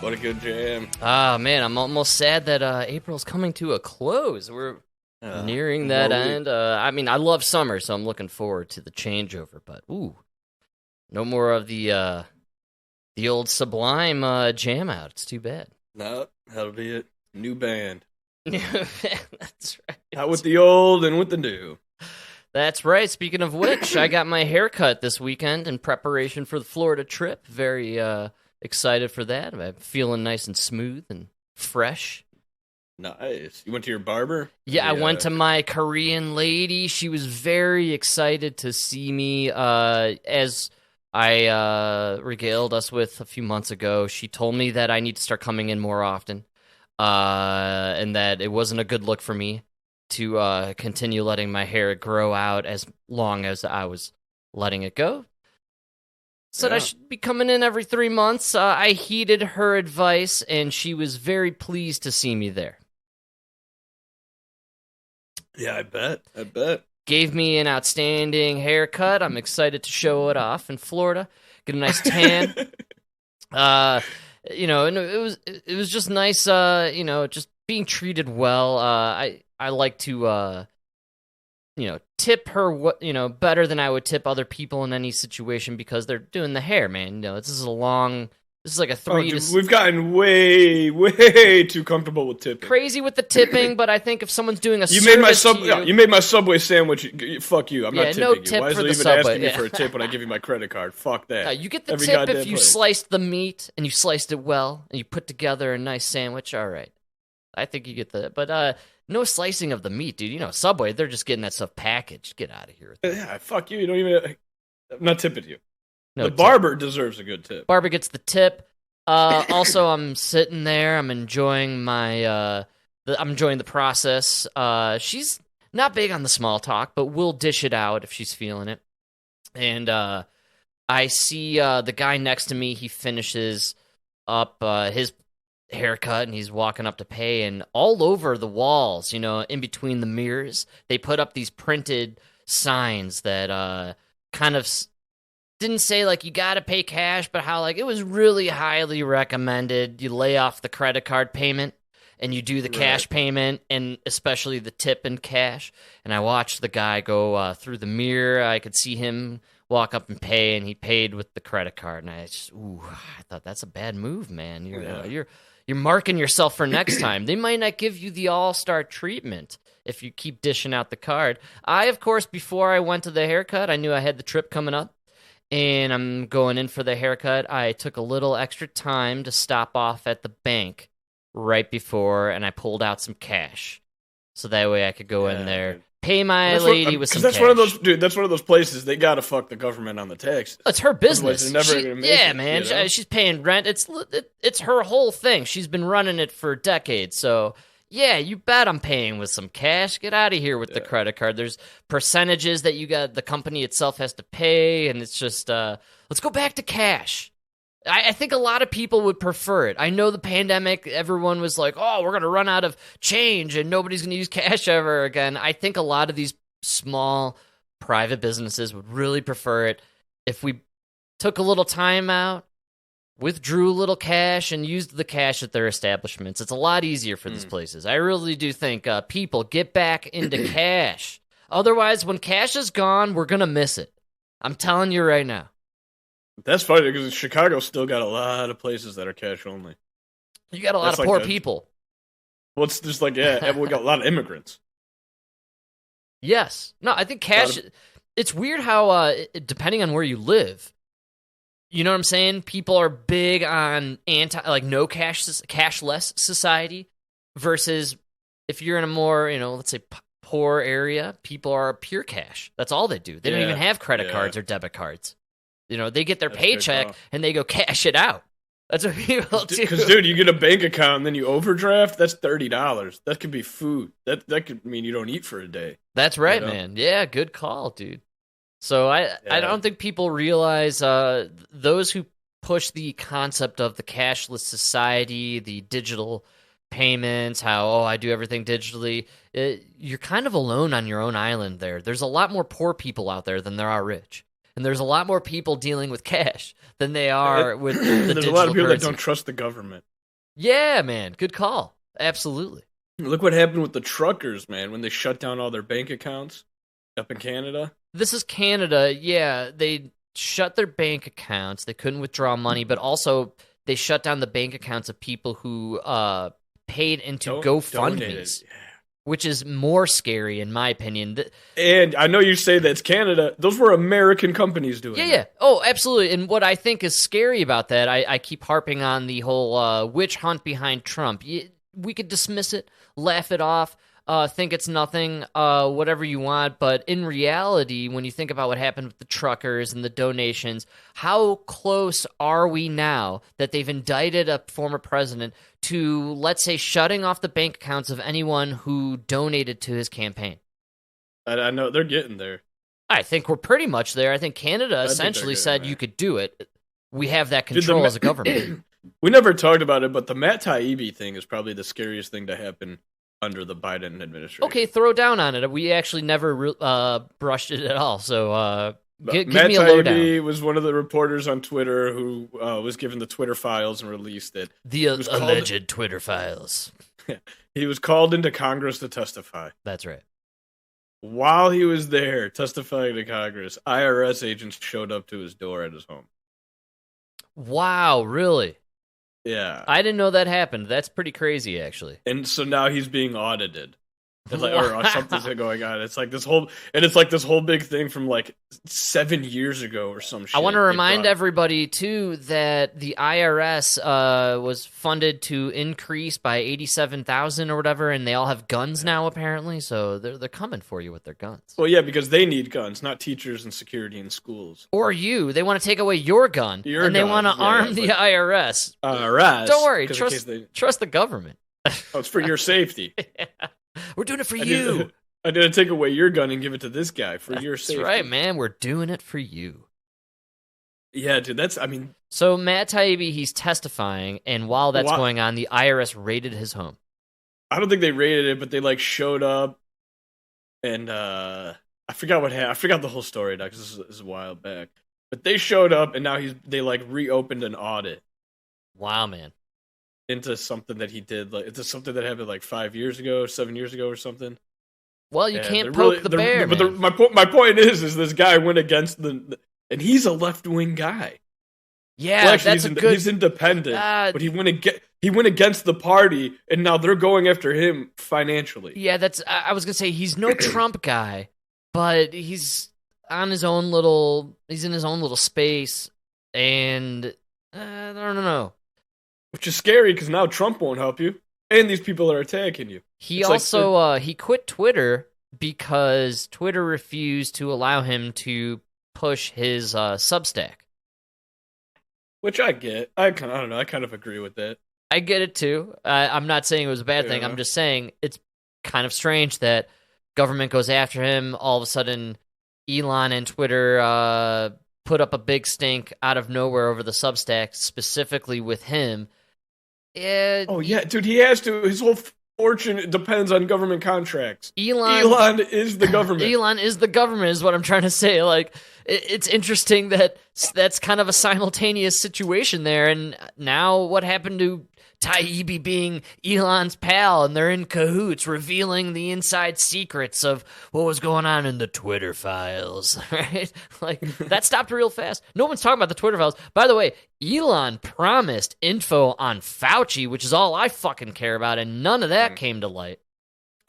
What a good jam. Ah, man, I'm almost sad that April's coming to a close. We're nearing that end. I mean, I love summer, so I'm looking forward to the changeover. But no more of the old Sublime jam out. It's too bad. No, that'll be it. New band. That's right. Out with the old and with the new. That's right. Speaking of which, I got my hair cut this weekend in preparation for the Florida trip. Very excited for that. I'm feeling nice and smooth and fresh. Nice. You went to your barber? Yeah, I went to my Korean lady. She was very excited to see me. As I regaled us with a few months ago, she told me that I need to start coming in more often, and that it wasn't a good look for me to continue letting my hair grow out as long as I was letting it go. Said I should be coming in every 3 months. I heeded her advice, and she was very pleased to see me there. Yeah, I bet. Gave me an outstanding haircut. I'm excited to show it off in Florida. Get a nice tan. And it was just nice, just being treated well. I like to tip her better than I would tip other people in any situation because they're doing the hair, man. This is like a 3 to... We've gotten way, way too comfortable with tipping. Crazy with the tipping, but I think if someone's doing you made my Subway sandwich. Fuck you. I'm not tipping no you. Tip Why is for it the even Subway? asking me for a tip when I give you my credit card? Fuck that. You get the tip if you sliced the meat and you sliced it well and you put together a nice sandwich. All right. I think you get the... But no slicing of the meat, dude. Subway, they're just getting that stuff packaged. Get out of here. Yeah, fuck you. You don't even... I'm not tipping you. No the tip. barber deserves a good tip. Barber gets the tip. Also, I'm sitting there. I'm enjoying I'm enjoying the process. She's not big on the small talk, but we'll dish it out if she's feeling it. And I see the guy next to me. He finishes up his haircut, and he's walking up to pay. And all over the walls, in between the mirrors, they put up these printed signs that kind of didn't say, like, you gotta pay cash, but how, like, it was really highly recommended. You lay off the credit card payment, and you do the cash payment, and especially the tip in cash. And I watched the guy go through the mirror. I could see him walk up and pay, and he paid with the credit card. And I thought, that's a bad move, man. You're marking yourself for next time. They might not give you the all-star treatment if you keep dishing out the card. Of course, before I went to the haircut, I knew I had the trip coming up. And I'm going in for the haircut. I took a little extra time to stop off at the bank right before, and I pulled out some cash. So that way I could go in there, pay my lady with some cash. That's one of those places, they gotta fuck the government on the taxes. It's her business. Man. She's paying rent. It's her whole thing. She's been running it for decades, so... Yeah, you bet I'm paying with some cash. Get out of here with the credit card. There's percentages that the company itself has to pay, and it's just, let's go back to cash. I think a lot of people would prefer it. I know the pandemic, everyone was like, oh, we're going to run out of change, and nobody's going to use cash ever again. I think a lot of these small private businesses would really prefer it if we took a little time out, withdrew a little cash, and used the cash at their establishments. It's a lot easier for these places. I really do think people get back into cash. Otherwise, when cash is gone, we're going to miss it. I'm telling you right now. That's funny, because Chicago's still got a lot of places that are cash only. You got a lot of poor people. Well, it's just like, we got a lot of immigrants. Yes. No, I think cash... It's weird how, depending on where you live... You know what I'm saying? People are big on no cashless society versus if you're in a more, let's say poor area, people are pure cash. That's all they do. They don't even have credit cards or debit cards. They get their paycheck and they go cash it out. That's what people do. Because, dude, you get a bank account and then you overdraft, that's $30. That could be food. That could mean you don't eat for a day. That's right, man. Yeah, good call, dude. So I don't think people realize those who push the concept of the cashless society, the digital payments, how, I do everything digitally. You're kind of alone on your own island there. There's a lot more poor people out there than there are rich. And there's a lot more people dealing with cash than they are with the digital There's a lot of people currency. that don't trust the government. Yeah, man. Good call. Absolutely. Look what happened with the truckers, man, when they shut down all their bank accounts up in Canada. This is Canada. Yeah, they shut their bank accounts. They couldn't withdraw money, but also they shut down the bank accounts of people who paid into GoFundMes, which is more scary in my opinion. And I know you say that's Canada. Those were American companies doing Yeah. Oh, absolutely. And what I think is scary about that, I keep harping on the whole witch hunt behind Trump. We could dismiss it, laugh it off, think it's nothing, whatever you want. But in reality, when you think about what happened with the truckers and the donations, how close are we now that they've indicted a former president to, let's say, shutting off the bank accounts of anyone who donated to his campaign? I know they're getting there. I think we're pretty much there. I think Canada essentially said you could do it. We have that control as a government. We never talked about it, but the Matt Taibbi thing is probably the scariest thing to happen under the Biden administration. Okay, throw down on it. We actually never brushed it at all, so give Matt me a lowdown. Taibbi was one of the reporters on Twitter who was given the Twitter files and released it. The alleged Twitter files. He was called into Congress to testify. That's right. While he was there testifying to Congress, IRS agents showed up to his door at his home. Wow, really? Yeah. I didn't know that happened. That's pretty crazy, actually. And so now he's being audited. It's like, or something's going on. It's like this whole big thing from like 7 years ago or some shit. I want to remind everybody too that the IRS was funded to increase by 87,000 or whatever, and they all have guns now apparently. So they're coming for you with their guns. Well, yeah, because they need guns, not teachers and security in schools. Or you. They want to take away your gun, they want to arm the IRS. Don't worry, trust the government. Oh, it's for your safety. Yeah. We're doing it for you. I didn't take away your gun and give it to this guy for your safety. That's right, man. We're doing it for you. Yeah, dude, So Matt Taibbi, he's testifying, and while that's going on, the IRS raided his home. I don't think they raided it, but they, like, showed up, and, I forgot what happened. I forgot the whole story now, because this is a while back. But they showed up, and now they, like, reopened an audit. Wow, man. Into something that he did, like into something that happened like 7 years ago or something. Well, you can't poke the bear, man. But my point is this guy went against and he's a left wing guy. Yeah, well, actually, he's independent, but he went against the party, and now they're going after him financially. Yeah, I was gonna say he's no Trump guy, but he's in his own little space, and I don't know. Which is scary because now Trump won't help you, and these people are attacking you. He also he quit Twitter because Twitter refused to allow him to push his Substack. Which I get. I don't know. I kind of agree with that. I get it too. I'm not saying it was a bad thing. I'm just saying it's kind of strange that government goes after him. All of a sudden, Elon and Twitter put up a big stink out of nowhere over the Substack, specifically with him. Oh yeah, dude, he has to. His whole fortune depends on government contracts. Elon is the government. Elon is the government, is what I'm trying to say. Like, it's interesting that that's kind of a simultaneous situation there. And now, what happened to Taibbi being Elon's pal, and they're in cahoots, revealing the inside secrets of what was going on in the Twitter files, right? Like, that stopped real fast. No one's talking about the Twitter files. By the way, Elon promised info on Fauci, which is all I fucking care about, and none of that came to light.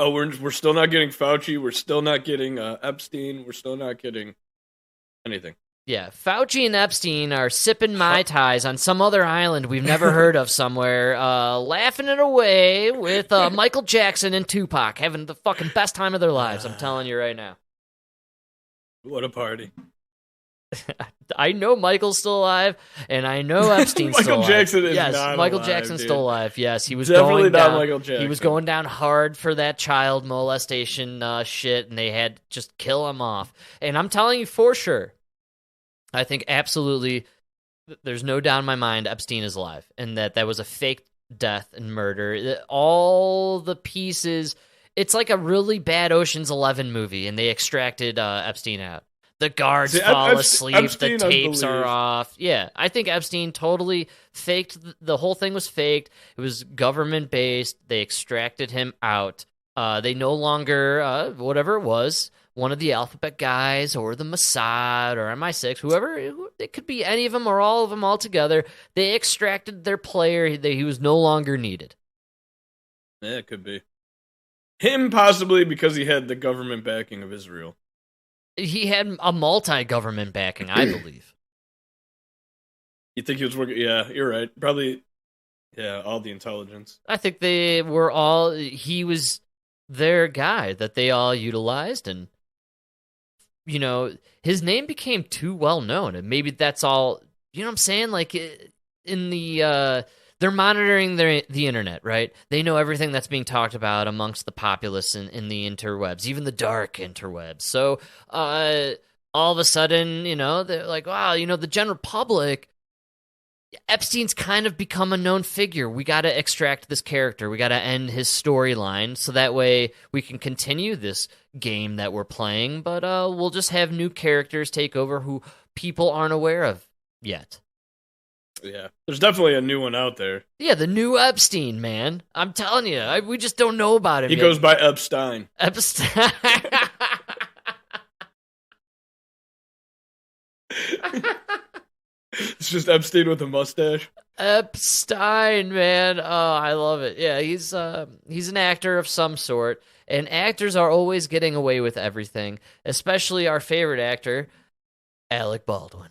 Oh, we're still not getting Fauci. We're still not getting Epstein. We're still not getting anything. Yeah, Fauci and Epstein are sipping Mai Tais on some other island we've never heard of somewhere, laughing it away with Michael Jackson and Tupac, having the fucking best time of their lives, I'm telling you right now. What a party. I know Michael's still alive, and I know Epstein's still alive. Michael Jackson is not Michael alive, Jackson's dude. still alive, yes. He was definitely going not down, Michael Jackson. He was going down hard for that child molestation shit, and they had to just kill him off. And I'm telling you for sure, I think absolutely, there's no doubt in my mind Epstein is alive, and that was a fake death and murder. All the pieces, it's like a really bad Ocean's 11 movie, and they extracted Epstein out. The guards See, fall asleep. Epstein, The I tapes are believe. off. Yeah, I think Epstein totally faked. The whole thing was faked. It was government based. They extracted him out. They no longer, whatever it was, one of the alphabet guys or the Mossad or MI6, whoever, it could be any of them or all of them all together. They extracted their player. He was no longer needed. Yeah, it could be. Him possibly because he had the government backing of Israel. He had a multi-government backing, I believe. You think he was working? Yeah, you're right. Probably, yeah, all the intelligence. I think he was their guy that they all utilized, and, you know, his name became too well known, and maybe that's all, you know what I'm saying? Like, in the, they're monitoring the internet, right? They know everything that's being talked about amongst the populace in the interwebs, even the dark interwebs. So, all of a sudden, you know, they're like, wow, you know, the general public, Epstein's kind of become a known figure. We got to extract this character. We got to end his storyline so that way we can continue this game that we're playing, but we'll just have new characters take over who people aren't aware of yet. Yeah, there's definitely a new one out there. Yeah, the new Epstein, man. I'm telling you, we just don't know about him He yet. goes by Epstein. Epstein. It's just Epstein with a mustache. Epstein, man. Oh, I love it. Yeah, he's an actor of some sort, and actors are always getting away with everything, especially our favorite actor, Alec Baldwin.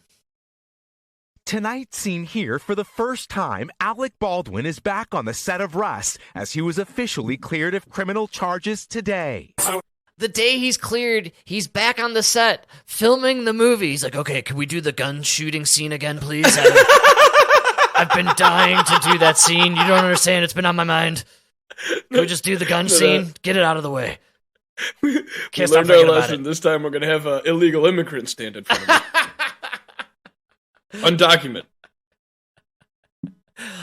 Tonight, seen here for the first time, Alec Baldwin is back on the set of Rust as he was officially cleared of criminal charges today. The day he's cleared, he's back on the set filming the movie. He's like, okay, can we do the gun shooting scene again, please? I've been dying to do that scene. You don't understand. It's been on my mind. Can we just do the gun scene? Get it out of the way. We Can't stop learned our thinking about lesson. it. This time we're going to have an illegal immigrant stand in front of us. Undocumented.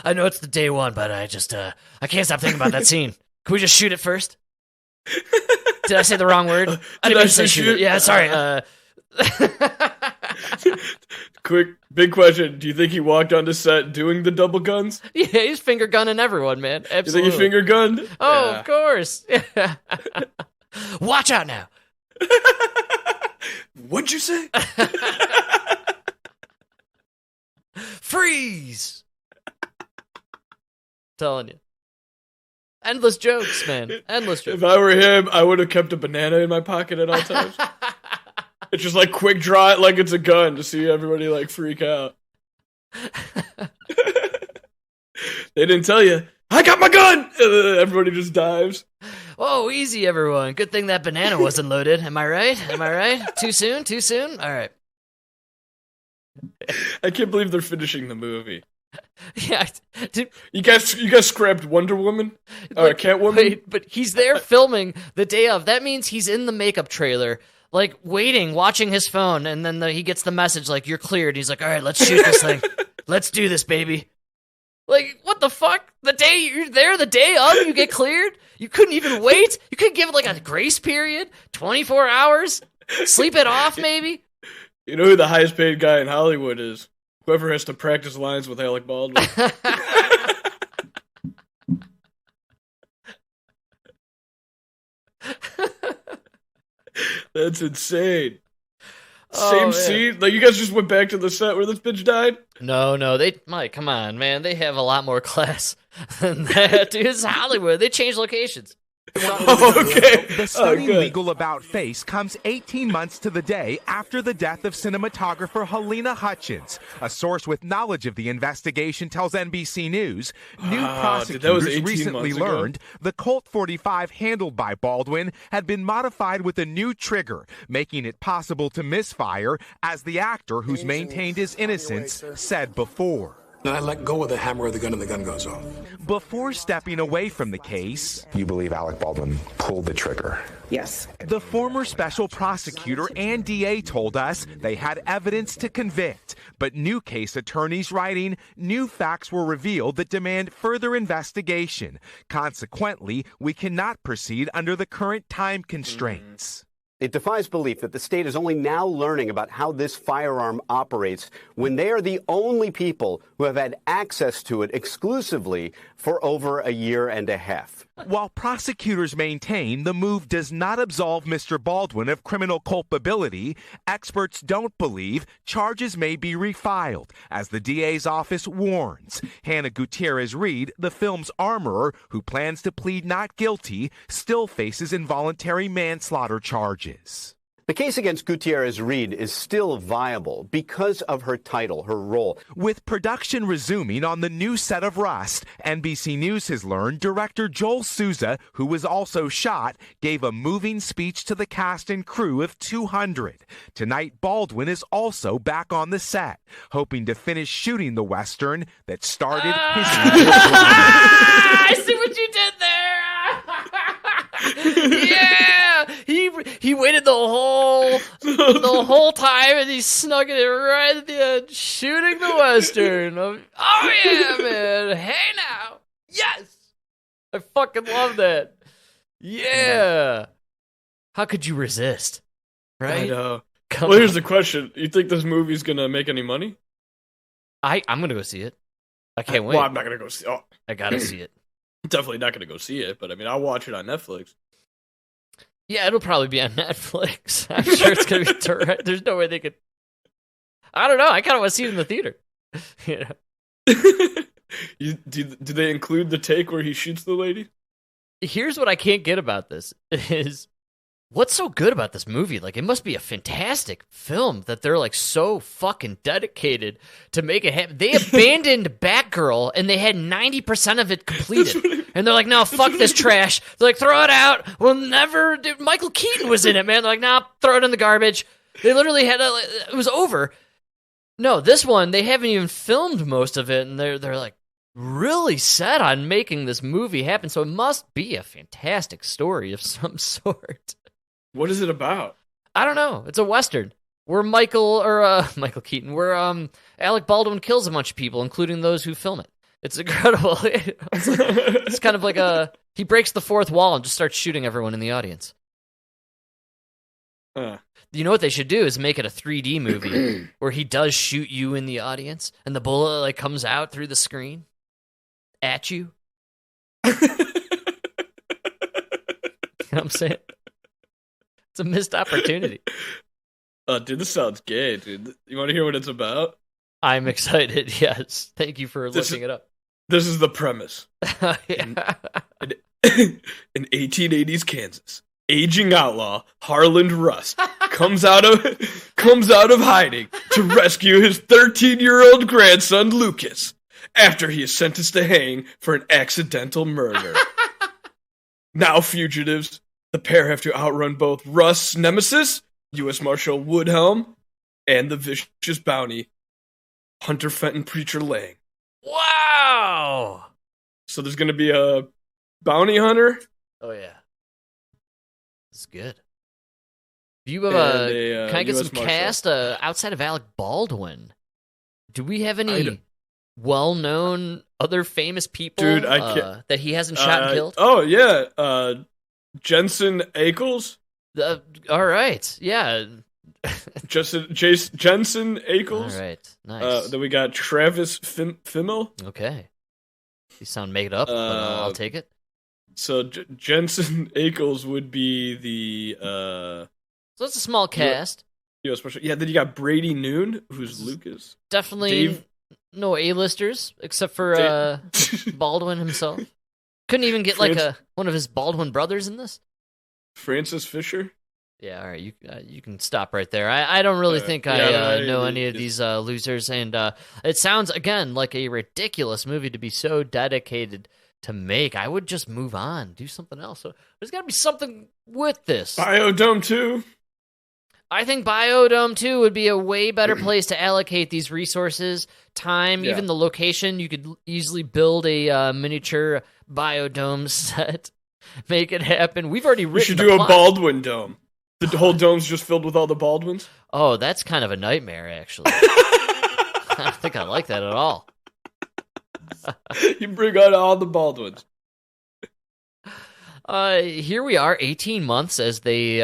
I know it's the day one, but I can't stop thinking about that scene. Can we just shoot it first? Did I say the wrong word? I didn't mean to say shoot it. Yeah, sorry. Quick, big question. Do you think he walked onto set doing the double guns? Yeah, he's finger gunning everyone, man. You Absolutely. think he finger gunned? Oh, Yeah. of course. Watch out now. What'd you say? Freeze. Telling you. Endless jokes, man. Endless jokes. If I were him, I would have kept a banana in my pocket at all times. It's just like quick draw it like it's a gun to see everybody like freak out. They didn't tell you. I got my gun! Everybody just dives. Oh, easy, everyone. Good thing that banana wasn't loaded. Am I right? Am I right? Too soon? Too soon? All right. I can't believe they're finishing the movie. Yeah. Dude, You guys scrapped Wonder Woman? Or Catwoman? wait, but he's there filming the day of. That means he's in the makeup trailer, like waiting, watching his phone, and then he gets the message like, you're cleared. He's like, all right, let's shoot this thing. Let's do this, baby. Like, what the fuck? The day you're there, the day of, you get cleared? You couldn't even wait? You couldn't give it like a grace period? 24 hours? Sleep it off, maybe? You know who the highest paid guy in Hollywood is? Whoever has to practice lines with Alec Baldwin. That's insane. Oh, Same man. scene? Like, you guys just went back to the set where this bitch died? No, Mike, come on, man. They have a lot more class than that. Dude, it's Hollywood. They change locations. Okay. The stunning good. legal about face comes 18 months to the day after the death of cinematographer Helena Hutchins. A source with knowledge of the investigation tells NBC News new dude, that was prosecutors 18 recently months ago. learned the Colt 45 handled by Baldwin had been modified with a new trigger, making it possible to misfire, as the actor who's maintained his innocence said before. Then I let go of the hammer of the gun and the gun goes off. Before stepping away from the case, You believe Alec Baldwin pulled the trigger? Yes. the former special prosecutor and DA told us they had evidence to convict, but new case attorneys writing new facts were revealed that demand further investigation. Consequently, we cannot proceed under the current time constraints. It defies belief that the state is only now learning about how this firearm operates when they are the only people who have had access to it exclusively for over a year and a half. While prosecutors maintain the move does not absolve Mr. Baldwin of criminal culpability, experts don't believe charges may be refiled, as the DA's office warns. Hannah Gutierrez-Reed, the film's armorer, who plans to plead not guilty, still faces involuntary manslaughter charges. The case against Gutierrez-Reed is still viable because of her title, her role. With production resuming on the new set of Rust, NBC News has learned director Joel Souza, who was also shot, gave a moving speech to the cast and crew of 200. Tonight, Baldwin is also back on the set, hoping to finish shooting the Western that started his I see what you did there. Yeah, he waited the whole time, and he snuck it right at the end, shooting the Western. Oh yeah, man! Hey now, yes, I fucking love that. Yeah, how could you resist? Right? I know. Come Well, here's on. the question: you think this movie's gonna make any money? I'm gonna go see it. I can't wait. Well, I'm not gonna go see. Oh, I gotta see it. definitely not gonna go see it. But I mean, I'll watch it on Netflix. Yeah, it'll probably be on Netflix. I'm sure it's gonna be direct. There's no way they could. I don't know. I kind of want to see it in the theater. You know? Do they include the take where he shoots the lady? Here's what I can't get about this is what's so good about this movie? Like, it must be a fantastic film that they're like so fucking dedicated to make it happen. They abandoned Batgirl and they had 90% of it completed. And they're like, no, fuck this trash. They're like, throw it out. We'll never do. Michael Keaton was in it, man. They're like, nah, throw it in the garbage. They literally had it was over. No, this one, they haven't even filmed most of it, and they're like really set on making this movie happen. So it must be a fantastic story of some sort. What is it about? I don't know. It's a Western. Where Michael Keaton, where Alec Baldwin kills a bunch of people, including those who film it. It's incredible. It's kind of like he breaks the fourth wall and just starts shooting everyone in the audience. You know what they should do is make it a 3D movie where he does shoot you in the audience and the bullet like comes out through the screen at you. You know what I'm saying? It's a missed opportunity. Dude, this sounds gay, dude. You want to hear what it's about? I'm excited, yes. Thank you for looking it up. This is the premise. Yeah. In 1880s Kansas, aging outlaw Harland Rust comes out of hiding to rescue his 13-year-old grandson Lucas after he is sentenced to hang for an accidental murder. Now fugitives, the pair have to outrun both Rust's nemesis, U.S. Marshal Woodhelm, and the vicious bounty Hunter Fenton Preacher Lang. Wow! So there's going to be a bounty hunter. Oh, yeah. This is good. Do you have can I get US some Marshal. cast outside of Alec Baldwin? Do we have any well-known other famous people Dude, I can't, that he hasn't shot and killed? Oh, yeah. Jensen Ackles. All right. Yeah. Jensen Ackles. All right. Nice. Then we got Travis Fimmel. Okay. You sound made up, but I'll take it. So Jensen Ackles would be the So it's a small cast. U.S. Marshal. Yeah, then you got Brady Noon, who's Lucas. Definitely no A-listers, except for Baldwin himself. Couldn't even get like one of his Baldwin brothers in this? Francis Fisher. Yeah, all right, you can stop right there. I don't really think I know any of these losers, and it sounds, again, like a ridiculous movie to be so dedicated to make. I would just move on, do something else. So there's got to be something with this. Biodome 2. I think Biodome 2 would be a way better place to allocate these resources, time, even the location. You could easily build a miniature Biodome set, make it happen. We've already written We should the do plot. a Baldwin dome. The whole dome's just filled with all the Baldwins. Oh, that's kind of a nightmare, actually. I don't think I like that at all. You bring out all the Baldwins. Here we are, 18 months, as they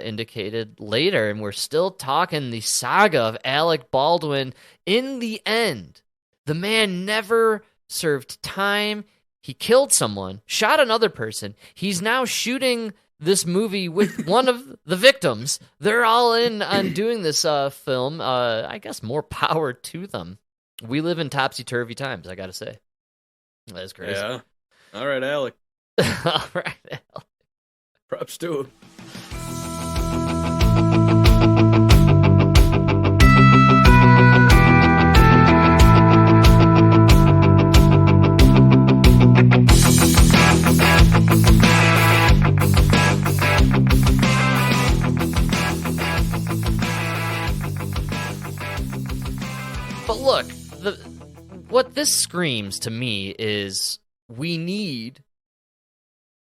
indicated later, and we're still talking the saga of Alec Baldwin. In the end, the man never served time. He killed someone, shot another person. He's now shooting this movie with one of the victims. They're all in on doing this film. I guess more power to them. We live in topsy-turvy times, I gotta say. That's crazy. Yeah. All right, Alec. All right, Alec. Props to him. But look, what this screams to me is we need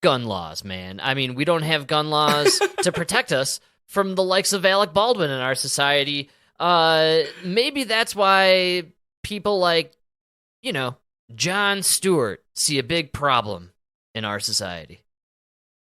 gun laws, man. I mean, we don't have gun laws to protect us from the likes of Alec Baldwin in our society. Maybe that's why people like, Jon Stewart see a big problem in our society.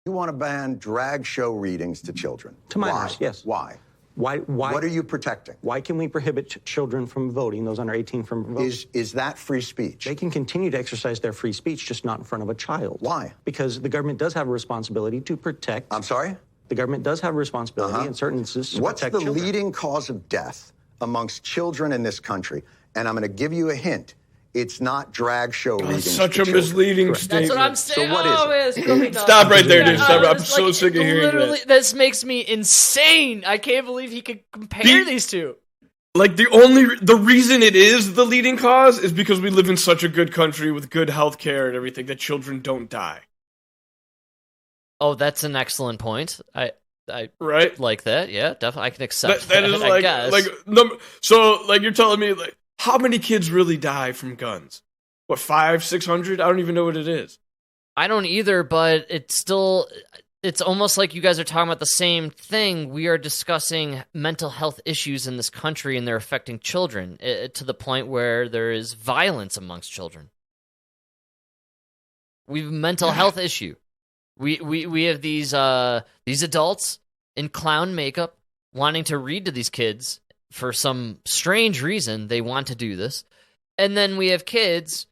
You want to ban drag show readings to children? To minors, yes. Why? Why? What are you protecting? Why can we prohibit children from voting, those under 18 from voting? Is that free speech? They can continue to exercise their free speech, just not in front of a child. Why? Because the government does have a responsibility to protect. I'm sorry? The government does have a responsibility in certain instances to What's protect the children. leading cause of death amongst children in this country? And I'm going to give you a hint. It's not drag show readings. Such to a children. misleading statement. That's what I'm saying. So what is it? Stop right there, dude. Stop. I'm It's so sick of hearing literally, that. This makes me insane. I can't believe he could compare these two. Like, the reason it is the leading cause is because we live in such a good country with good health care and everything that children don't die. Oh, that's an excellent point. I Right? like that. Yeah, definitely. I can accept That that. is I guess. so you're telling me, like, how many kids really die from guns? What, 500, 600? I don't even know what it is. I don't either, but it's almost like you guys are talking about the same thing. We are discussing mental health issues in this country, and they're affecting children to the point where there is violence amongst children. We have a mental health issue. We have these adults in clown makeup wanting to read to these kids for some strange reason. They want to do this. And then we have kids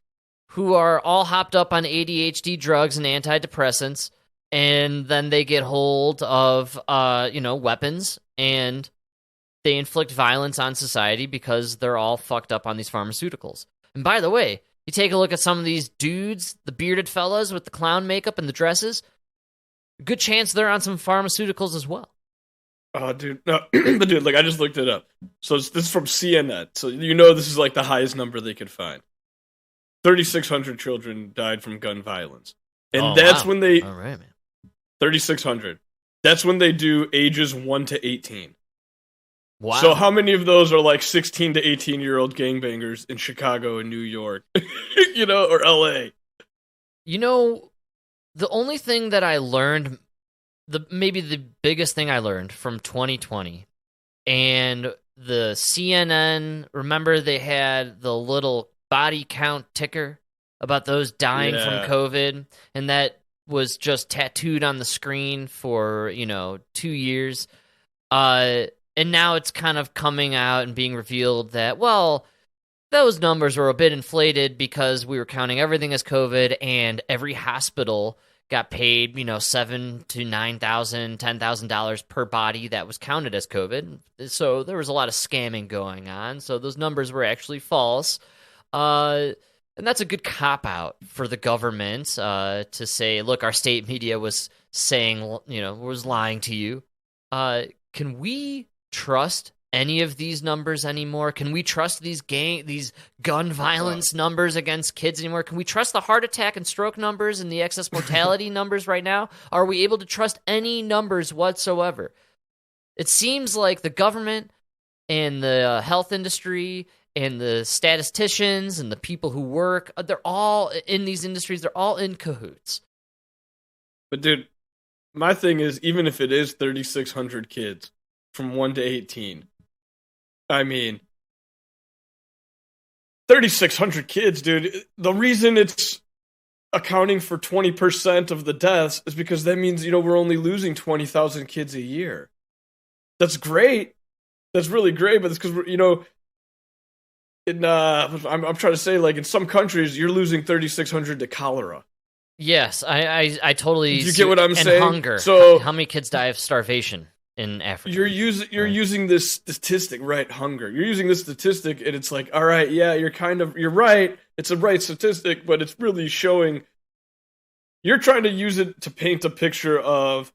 who are all hopped up on ADHD drugs and antidepressants, and then they get hold of, weapons, and they inflict violence on society because they're all fucked up on these pharmaceuticals. And by the way, you take a look at some of these dudes, the bearded fellas with the clown makeup and the dresses, good chance they're on some pharmaceuticals as well. Oh, dude. No, but dude, like, I just looked it up. So this is from CNN. So this is like the highest number they could find. 3,600 children died from gun violence. And that's when they... All right, man. 3,600. That's when they do ages 1 to 18. Wow. So how many of those are like 16 to 18-year-old gangbangers in Chicago and New York? Or LA? The only thing that I learned, maybe the biggest thing I learned from 2020, and the CNN, remember they had the little body count ticker about those dying from COVID, and that was just tattooed on the screen for 2 years, and now it's kind of coming out and being revealed that, well, those numbers were a bit inflated because we were counting everything as COVID, and every hospital got paid $7,000 to $9,000, $10,000 per body that was counted as COVID. So there was a lot of scamming going on, so those numbers were actually false. And that's a good cop-out for the government to say, look, our state media was saying, was lying to you. Can we trust any of these numbers anymore? Can we trust these gun violence numbers against kids anymore? Can we trust the heart attack and stroke numbers and the excess mortality numbers right now? Are we able to trust any numbers whatsoever? It seems like the government and the health industry and the statisticians and the people who work, they're all in these industries, they're all in cahoots. But dude, my thing is, even if it is 3,600 kids from 1 to 18, I mean, 3,600 kids, dude. The reason it's accounting for 20% of the deaths is because that means, we're only losing 20,000 kids a year. That's great. That's really great, but it's because I'm trying to say, like, in some countries, you're losing 3,600 to cholera. Yes, I totally. Do you get what I'm saying? Hunger. So how many kids die of starvation in Africa? You're using this statistic, right? Hunger. You're using this statistic, and it's like, all right, yeah, you're right. It's a right statistic, but it's really showing. You're trying to use it to paint a picture of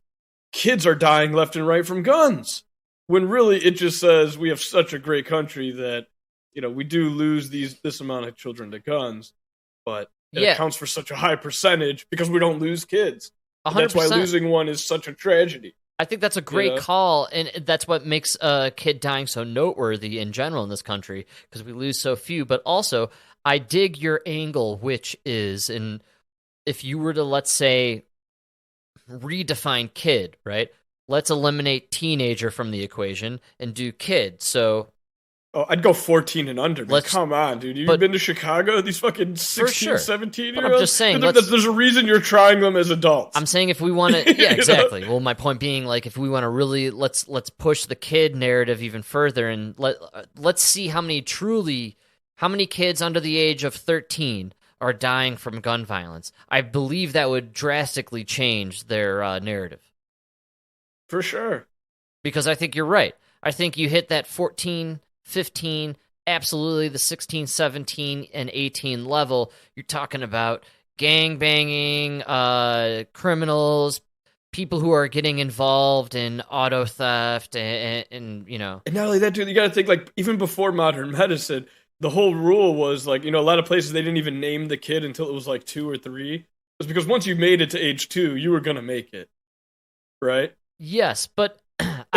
kids are dying left and right from guns, when really it just says we have such a great country that we do lose this amount of children to guns, but it accounts for such a high percentage because we don't lose kids. 100%. That's why losing one is such a tragedy. I think that's a great call, and that's what makes a kid dying so noteworthy in general in this country, because we lose so few. But also, I dig your angle, which is, if you were to, let's say, redefine kid, right? Let's eliminate teenager from the equation and do kid. So, I'd go 14 and under. Man. Come on, dude. You've been to Chicago? These fucking 16, 17-year-olds? I'm just saying. There's a reason you're trying them as adults. I'm saying if we want to... Yeah, exactly. Well, my point being, like, if we want to really... Let's push the kid narrative even further, and let's see how many kids under the age of 13 are dying from gun violence. I believe that would drastically change their narrative. For sure. Because I think you're right. I think you hit that 14... 15, absolutely the 16, 17, and 18 level. You're talking about gang banging, criminals, people who are getting involved in auto theft, and And not only that, dude, you got to think, like, even before modern medicine, the whole rule was, like, a lot of places they didn't even name the kid until it was like 2 or 3. It was because once you made it to age 2, you were gonna make it, right? Yes, but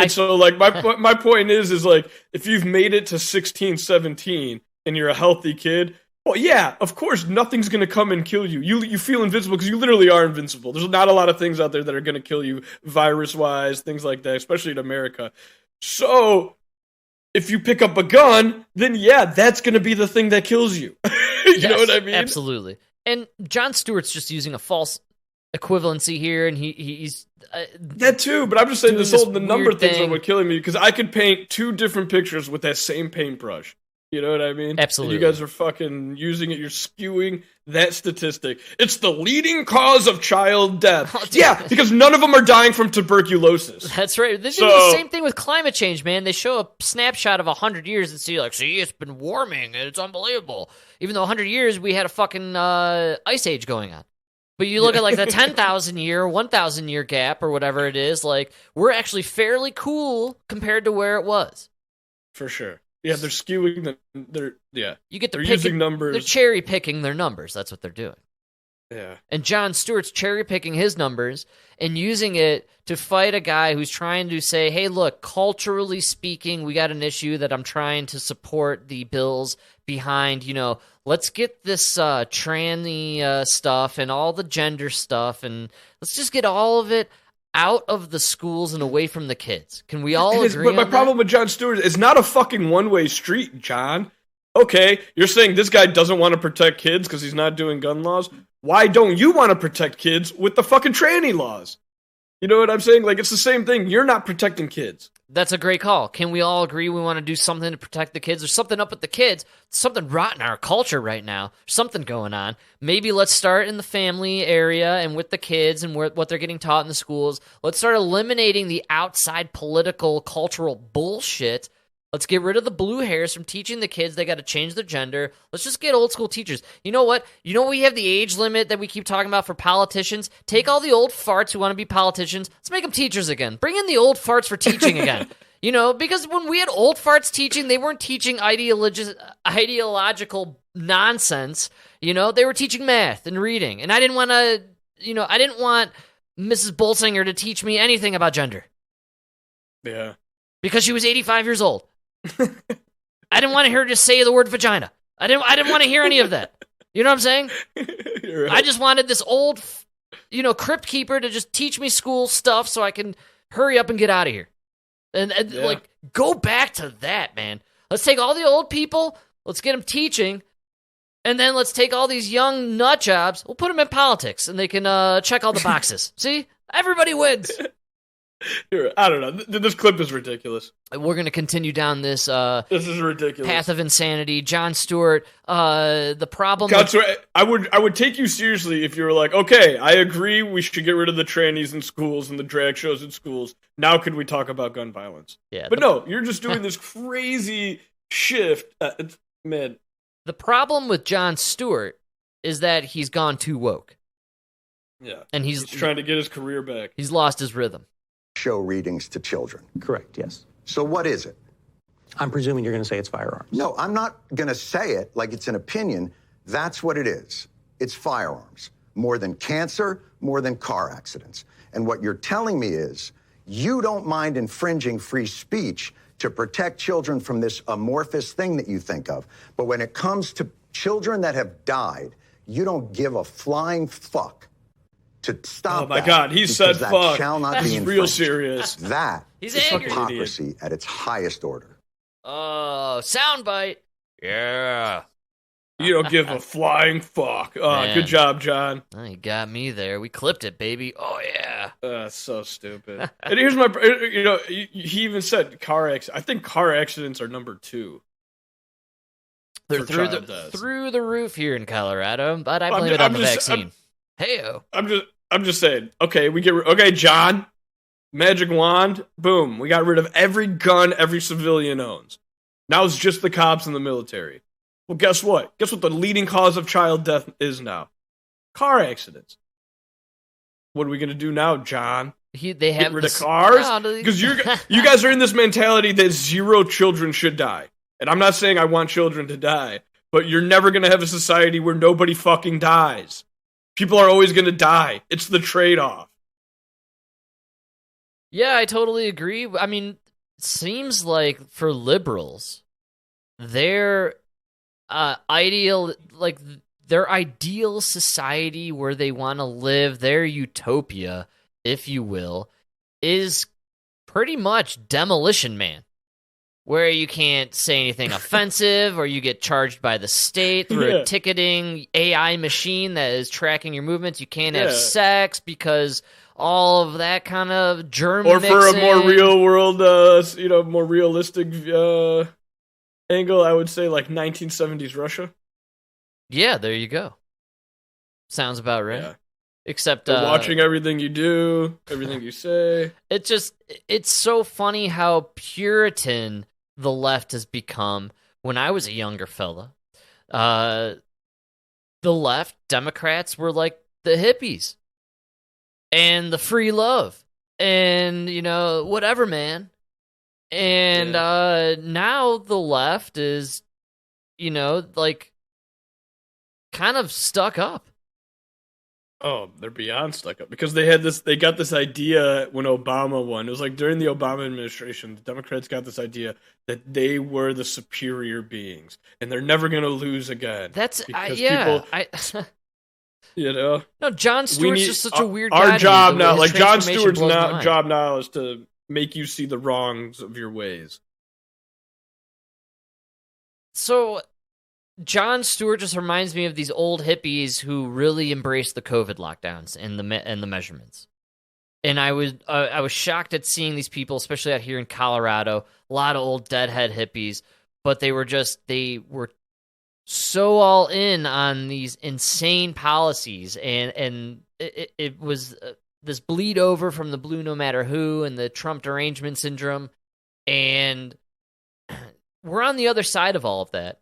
so, like, my point is like, if you've made it to 16, 17, and you're a healthy kid, well, yeah, of course, nothing's going to come and kill you. You feel invincible because you literally are invincible. There's not a lot of things out there that are going to kill you virus-wise, things like that, especially in America. So, if you pick up a gun, then, yeah, that's going to be the thing that kills you. You know what I mean? Absolutely. And Jon Stewart's just using a false equivalency here, and he's that too, but I'm just saying the number things are what killing me, because I could paint 2 different pictures with that same paintbrush. You know what I mean? Absolutely. And you guys are fucking using it. You're skewing that statistic. It's the leading cause of child death. Yeah, because none of them are dying from tuberculosis. That's right. They do the same thing with climate change, man. They show a snapshot of 100 years and see, like, see, it's been warming, and it's unbelievable. Even though 100 years, we had a fucking ice age going on. But you look at, like, the 10,000 year, 1,000 year gap or whatever it is, like, we're actually cool compared to where it was. For sure. Yeah, they're skewing You get they're using numbers. They're cherry picking their numbers. That's what they're doing. Yeah. And Jon Stewart's cherry picking his numbers and using it to fight a guy who's trying to say, hey, look, culturally speaking, we got an issue that I'm trying to support the bills behind, let's get this tranny stuff and all the gender stuff, and let's just get all of it out of the schools and away from the kids. Can we all agree But my on problem with Jon Stewart is not a fucking one-way street, John. Okay, you're saying this guy doesn't want to protect kids because he's not doing gun laws? Why don't you want to protect kids with the fucking tranny laws? You know what I'm saying? Like, it's the same thing. You're not protecting kids. That's a great call. Can we all agree we want to do something to protect the kids? There's something up with the kids. Something rotten in our culture right now. There's something going on. Maybe let's start in the family area and with the kids and what they're getting taught in the schools. Let's start eliminating the outside political, cultural bullshit. Let's get rid of the blue hairs from teaching the kids they got to change their gender. Let's just get old school teachers. You know what? We have the age limit that we keep talking about for politicians. Take all the old farts who want to be politicians. Let's make them teachers again. Bring in the old farts for teaching again. Because when we had old farts teaching, they weren't teaching ideological nonsense. They were teaching math and reading. And I didn't want to, I didn't want Mrs. Bolsinger to teach me anything about gender. Yeah. Because she was 85 years old. I didn't want to hear her just say the word vagina. I didn't want to hear any of that. You know what I'm saying? Right. I just wanted this old, crypt keeper to just teach me school stuff so I can hurry up and get out of here. And go back to that, man. Let's take all the old people, let's get them teaching, And then let's take all these young nut jobs, we'll put them in politics, and they can check all the boxes. See? Everybody wins. I don't know. This clip is ridiculous. We're going to continue down this This is ridiculous. path of insanity. Jon Stewart, the problem... I would take you seriously if you were like, okay, I agree we should get rid of the trannies in schools and the drag shows in schools. Now could we talk about gun violence? Yeah, but no, you're just doing this crazy shift. Man. The problem with Jon Stewart is that he's gone too woke. Yeah. And he's trying to get his career back. He's lost his rhythm. Show readings to children. Correct, yes. So what is it? I'm presuming you're going to say it's firearms. No, I'm not going to say it like it's an opinion. That's what it is. It's firearms. More than cancer, more than car accidents. And what you're telling me is you don't mind infringing free speech to protect children from this amorphous thing that you think of. But when it comes to children that have died, you don't give a flying fuck to stop. Oh my God, he said that fuck. Shall not He's be real infringed. serious. That He's is angry. hypocrisy at its highest order. Oh, soundbite. Yeah. You don't give a flying fuck. Oh, Man. good job, John. Oh, you got me there. We clipped it, baby. Oh, yeah. So stupid. And here's my, he even said I think car accidents are number 2. They're for through child deaths. through the roof here in Colorado, but I blame it on the vaccine. Hey-o. I'm just saying. Okay, okay, John. Magic wand. Boom. We got rid of every gun every civilian owns. Now it's just the cops and the military. Well, guess what? Guess what the leading cause of child death is now? Car accidents. What are we gonna do now, John? They have Get rid of cars? No, Because you guys are in this mentality that 0 children should die. And I'm not saying I want children to die, but you're never gonna have a society where nobody fucking dies. People are always gonna die. It's the trade-off. Yeah, I totally agree. I mean, it seems like for liberals, their ideal society where they want to live, their utopia, if you will, is pretty much Demolition Man, where you can't say anything offensive or you get charged by the state through a ticketing AI machine that is tracking your movements. You can't have sex because all of that kind of germ or mixing. for a more real world, more realistic angle, I would say like 1970s Russia. Yeah, there you go. Sounds about right. Yeah. Except they're watching everything you do, everything you say. It's so funny how Puritan the left has become. When I was a younger fella, the left, Democrats were like the hippies and the free love and, whatever, man. And now the left is, kind of stuck up. Oh, they're beyond stuck up because they got this idea when Obama won. It was like during the Obama administration, the Democrats got this idea that they were the superior beings and they're never going to lose again. That's people, No, Jon Stewart's just such a weird guy. Our job now, his Jon transformation Stewart's blows my mind. job now is to make you see the wrongs of your ways. So Jon Stewart just reminds me of these old hippies who really embraced the COVID lockdowns and the measurements. And I was shocked at seeing these people, especially out here in Colorado, a lot of old deadhead hippies, but they were so all in on these insane policies, and it was this bleed over from the blue no matter who and the Trump derangement syndrome, and we're on the other side of all of that.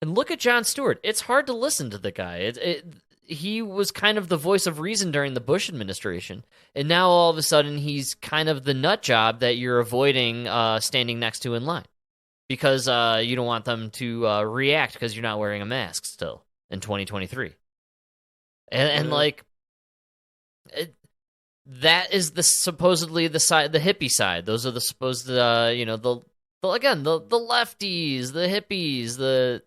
And look at Jon Stewart. It's hard to listen to the guy. He was kind of the voice of reason during the Bush administration, and now all of a sudden he's kind of the nut job that you're avoiding standing next to in line because you don't want them to react because you're not wearing a mask still in 2023. And that is supposedly the hippie side. Those are the supposed the lefties, the hippies,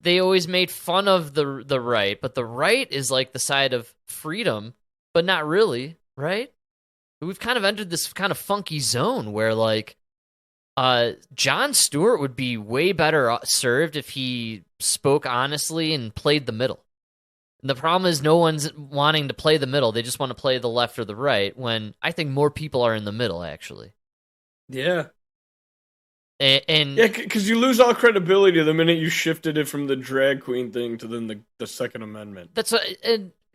they always made fun of the right, but the right is like the side of freedom, but not really, right? We've kind of entered this kind of funky zone where Jon Stewart would be way better served if he spoke honestly and played the middle. And the problem is no one's wanting to play the middle. They just want to play the left or the right, when I think more people are in the middle, actually. Yeah. And yeah, because you lose all credibility the minute you shifted it from the drag queen thing to then the Second Amendment. That's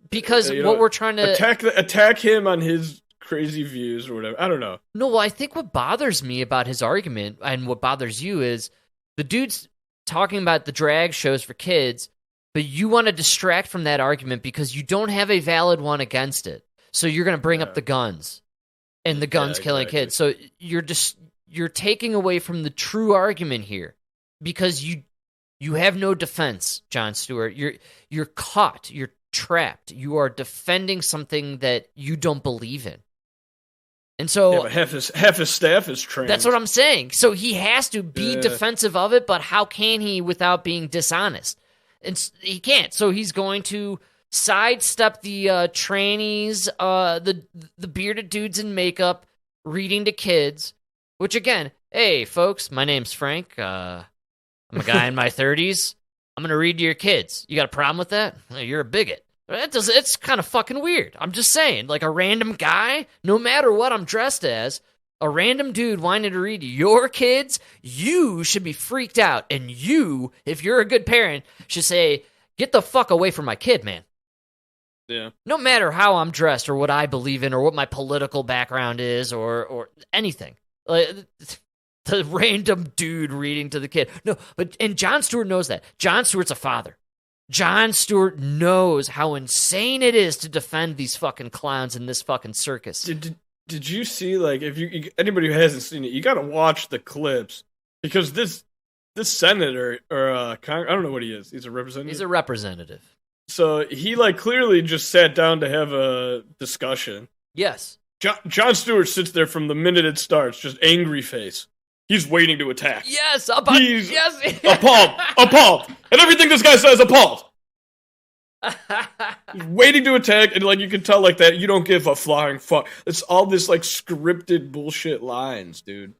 because what we're trying to attack him on his crazy views or whatever. I don't know. No, well, I think what bothers me about his argument and what bothers you is the dude's talking about the drag shows for kids, but you want to distract from that argument because you don't have a valid one against it. So you're going to bring up the guns and the guns killing kids. So you're taking away from the true argument here because you have no defense, Jon Stewart. You're caught. You're trapped. You are defending something that you don't believe in. And so but half his staff is trained. That's what I'm saying. So he has to be defensive of it, but how can he without being dishonest? And he can't. So he's going to sidestep the trannies, the bearded dudes in makeup reading to kids, which again, hey folks, my name's Frank. I'm a guy in my 30s. I'm going to read to your kids. You got a problem with that? You're a bigot. It's kind of fucking weird. I'm just saying, like a random guy, no matter what I'm dressed as, a random dude wanting to read to your kids, you should be freaked out. And you, if you're a good parent, should say, get the fuck away from my kid, man. Yeah. No matter how I'm dressed or what I believe in or what my political background is or anything. Like, the random dude reading to the kid. No, and Jon Stewart knows that. Jon Stewart's a father. Jon Stewart knows how insane it is to defend these fucking clowns in this fucking circus. Did you see, like, if you anybody who hasn't seen it, you got to watch the clips because this senator or I don't know what he is. He's a representative. He's a representative. So he like clearly just sat down to have a discussion. Yes. Jon Stewart sits there from the minute it starts, just angry face. He's waiting to attack. Yes, he's yes. appalled, and everything this guy says appalled. He's waiting to attack, and like you can tell, like that you don't give a flying fuck. It's all this like scripted bullshit lines, dude.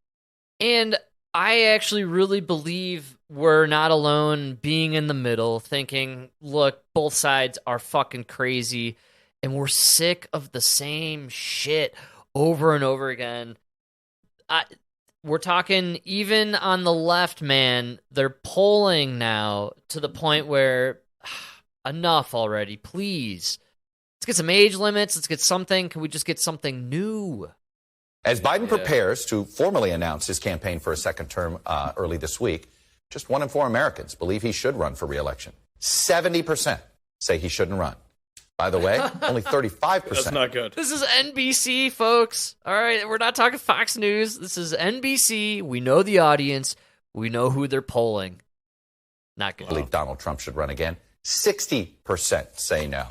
And I actually really believe we're not alone being in the middle, thinking, look, both sides are fucking crazy, and we're sick of the same shit over and over again. We're talking even on the left, man, they're polling now to the point where enough already, please. Let's get some age limits. Let's get something. Can we just get something new? As Biden prepares to formally announce his campaign for a second term early this week, just 1 in 4 Americans believe he should run for re-election. 70% say he shouldn't run. By the way, only 35%. That's not good. This is NBC, folks. All right, we're not talking Fox News. This is NBC. We know the audience. We know who they're polling. Not good. I believe Donald Trump should run again. 60% say no.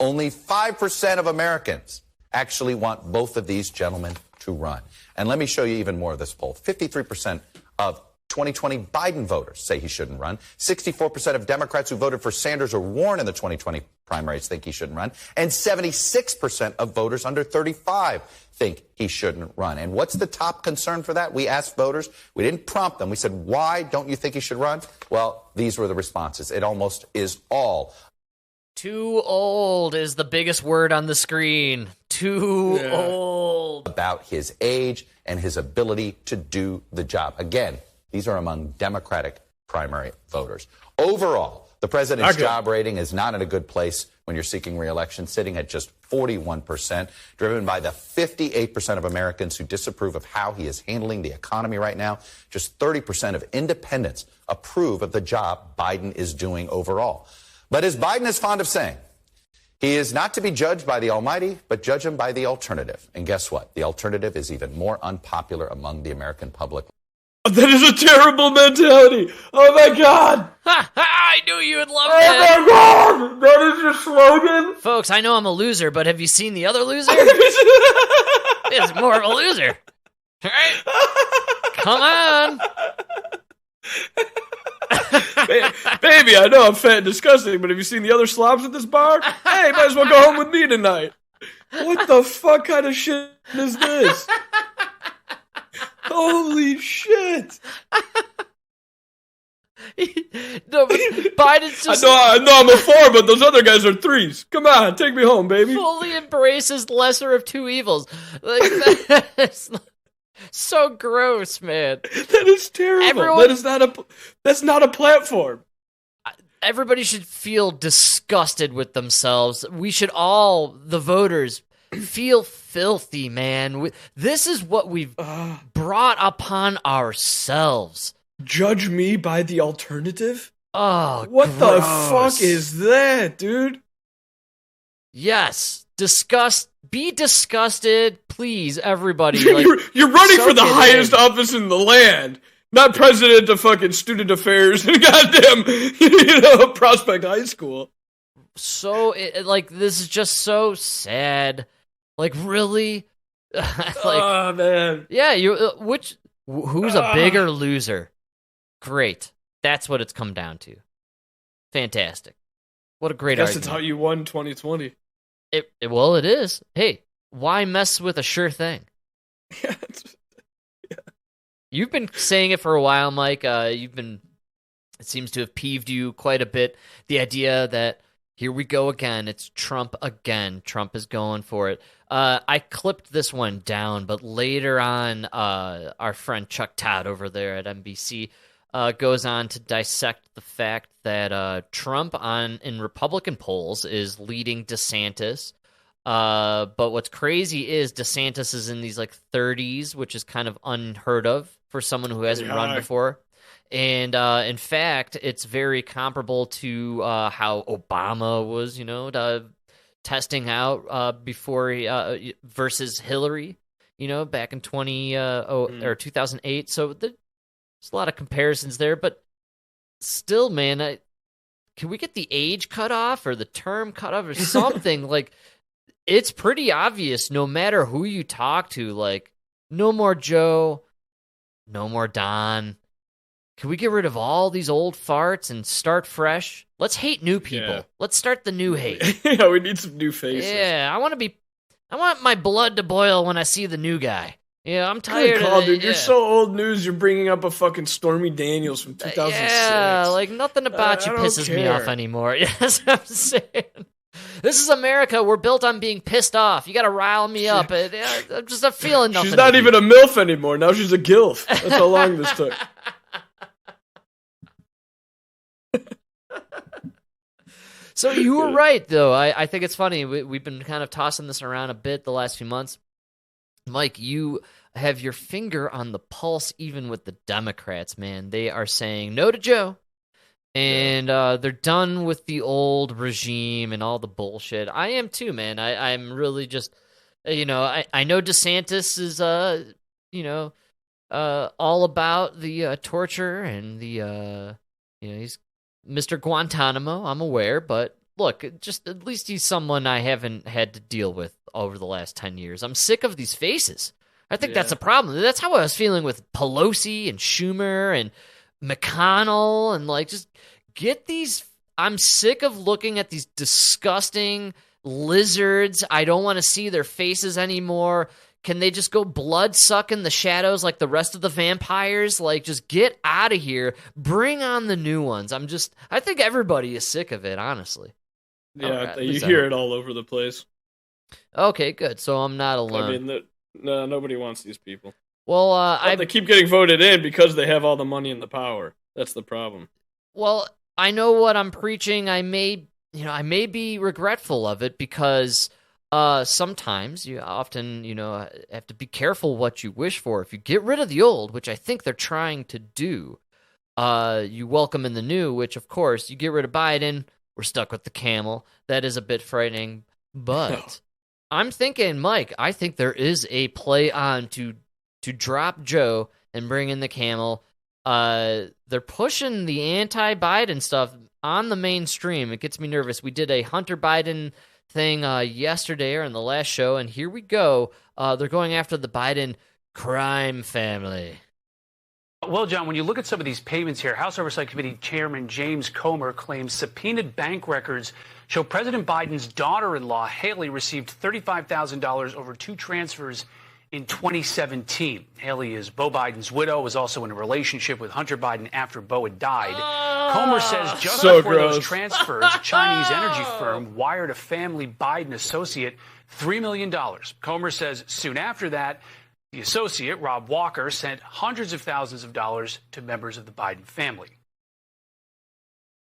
Only 5% of Americans actually want both of these gentlemen to run. And let me show you even more of this poll. 53% of 2020 Biden voters say he shouldn't run. 64% of Democrats who voted for Sanders or Warren in the 2020 primaries think he shouldn't run. And 76% of voters under 35 think he shouldn't run. And what's the top concern for that? We asked voters. We didn't prompt them. We said, why don't you think he should run? Well, these were the responses. It almost is all. Too old is the biggest word on the screen. Too old. About his age and his ability to do the job. Again, these are among Democratic primary voters. Overall, the president's job rating is not in a good place when you're seeking re-election, sitting at just 41%, driven by the 58% of Americans who disapprove of how he is handling the economy right now. Just 30% of independents approve of the job Biden is doing overall. But as Biden is fond of saying, he is not to be judged by the almighty, but judge him by the alternative. And guess what? The alternative is even more unpopular among the American public. That is a terrible mentality. Oh my God. I knew you would love that. Oh my God. That is your slogan? Folks, I know I'm a loser, but have you seen the other loser? It's more of a loser. All right? Come on. Baby, I know I'm fat and disgusting, but have you seen the other slobs at this bar? Hey, might as well go home with me tonight. What the fuck kind of shit is this? Holy shit. No, but Biden's just I know I'm a 4, but those other guys are 3s. Come on, take me home, baby. fully embraces lesser of two evils. Like, that's so gross, man. That is terrible. That's not a platform. Everybody should feel disgusted with themselves. We should all, the voters, feel filthy, man. This is what we've brought upon ourselves. Judge me by the alternative? Oh, what gross. the fuck is that, dude? Yes, be disgusted, please, everybody. Like, you're running for the highest office in the land, not president of fucking student affairs in goddamn, Prospect High School. So, like, this is just so sad. Like, really? Like, oh man. Yeah, who's a bigger loser? Great. That's what it's come down to. Fantastic. What a great argument. That's how you won 2020. Well, it is. Hey, why mess with a sure thing? Yeah. You've been saying it for a while, Mike. It seems to have peeved you quite a bit. The idea that here we go again. It's Trump again. Trump is going for it. I clipped this one down, but later on, our friend Chuck Todd over there at NBC goes on to dissect the fact that Trump in Republican polls is leading DeSantis. But what's crazy is DeSantis is in these like 30s, which is kind of unheard of for someone who hasn't run before. And in fact, it's very comparable to how Obama was, testing out before versus Hillary, back in 2008. So there's a lot of comparisons there, but still, man, can we get the age cut off or the term cut off or something? Like, it's pretty obvious no matter who you talk to, like, no more Joe, no more Don. Can we get rid of all these old farts and start fresh? Let's hate new people. Yeah. Let's start the new hate. Yeah, we need some new faces. Yeah, I want my blood to boil when I see the new guy. Yeah, I'm tired Good call, of it. Dude. Yeah. You're so old news, you're bringing up a fucking Stormy Daniels from 2006. Yeah, like nothing about you pisses me off anymore. Yes, I'm saying. This is America. We're built on being pissed off. You got to rile me up. I'm just not feeling nothing. She's not even a MILF anymore. Now she's a GILF. That's how long this took. So you were right, though. I think it's funny. We've been kind of tossing this around a bit the last few months. Mike, you have your finger on the pulse even with the Democrats, man. They are saying no to Joe. And they're done with the old regime and all the bullshit. I am too, man. I'm really just, I know DeSantis is, all about the torture and the, he's Mr. Guantanamo, I'm aware. But look, just at least he's someone I haven't had to deal with over the last 10 years. I'm sick of these faces. I think that's a problem. That's how I was feeling with Pelosi and Schumer and McConnell and like just get these. I'm sick of looking at these disgusting lizards. I don't want to see their faces anymore. Can they just go blood suck in the shadows like the rest of the vampires? Like, just get out of here. Bring on the new ones. I think everybody is sick of it, honestly. Yeah, you hear it all over the place. Okay, good. So I'm not alone. I mean, no, nobody wants these people. Well, they keep getting voted in because they have all the money and the power. That's the problem. Well, I know what I'm preaching. I may be regretful of it because sometimes you often, have to be careful what you wish for. If you get rid of the old, which I think they're trying to do, you welcome in the new, which of course you get rid of Biden, we're stuck with the camel. That is a bit frightening, but I'm thinking, Mike, I think there is a play on to drop Joe and bring in the camel. They're pushing the anti-Biden stuff on the mainstream. It gets me nervous. We did a Hunter Biden thing yesterday or in the last show, and here we go. They're going after the Biden crime family. Well, John, when you look at some of these payments here, House Oversight Committee Chairman James Comer claims subpoenaed bank records show President Biden's daughter-in-law, Haley, received $35,000 over 2 transfers in 2017. Haley is Beau Biden's widow, was also in a relationship with Hunter Biden after Beau had died. Comer says just before those transfers, a Chinese energy firm wired a family Biden associate $3 million. Comer says soon after that, the associate, Rob Walker, sent hundreds of thousands of dollars to members of the Biden family.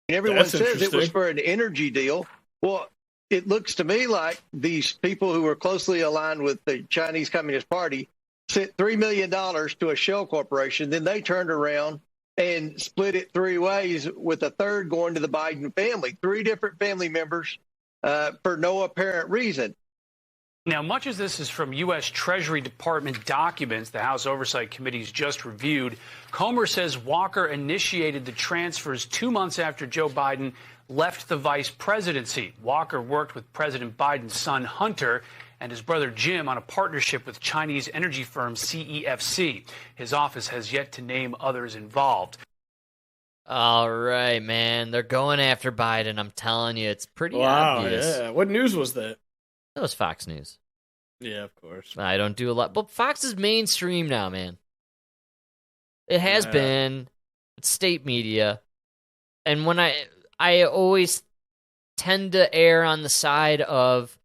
Everyone says it was for an energy deal. Well, it looks to me like these people who were closely aligned with the Chinese Communist Party sent $3 million to a shell corporation. Then they turned around and split it three ways, with a third going to the Biden family, three different family members for no apparent reason. Now, much as this is from U.S. Treasury Department documents the House Oversight Committee's just reviewed, Comer says Walker initiated the transfers 2 months after Joe Biden left the vice presidency. Walker worked with President Biden's son, Hunter, and his brother Jim on a partnership with Chinese energy firm CEFC. His office has yet to name others involved. All right, man. They're going after Biden. I'm telling you, it's pretty wow, obvious. Yeah. What news was that? That was Fox News. Yeah, of course. I don't do a lot. But Fox is mainstream now, man. It has been. It's state media. And when I always tend to err on the side of,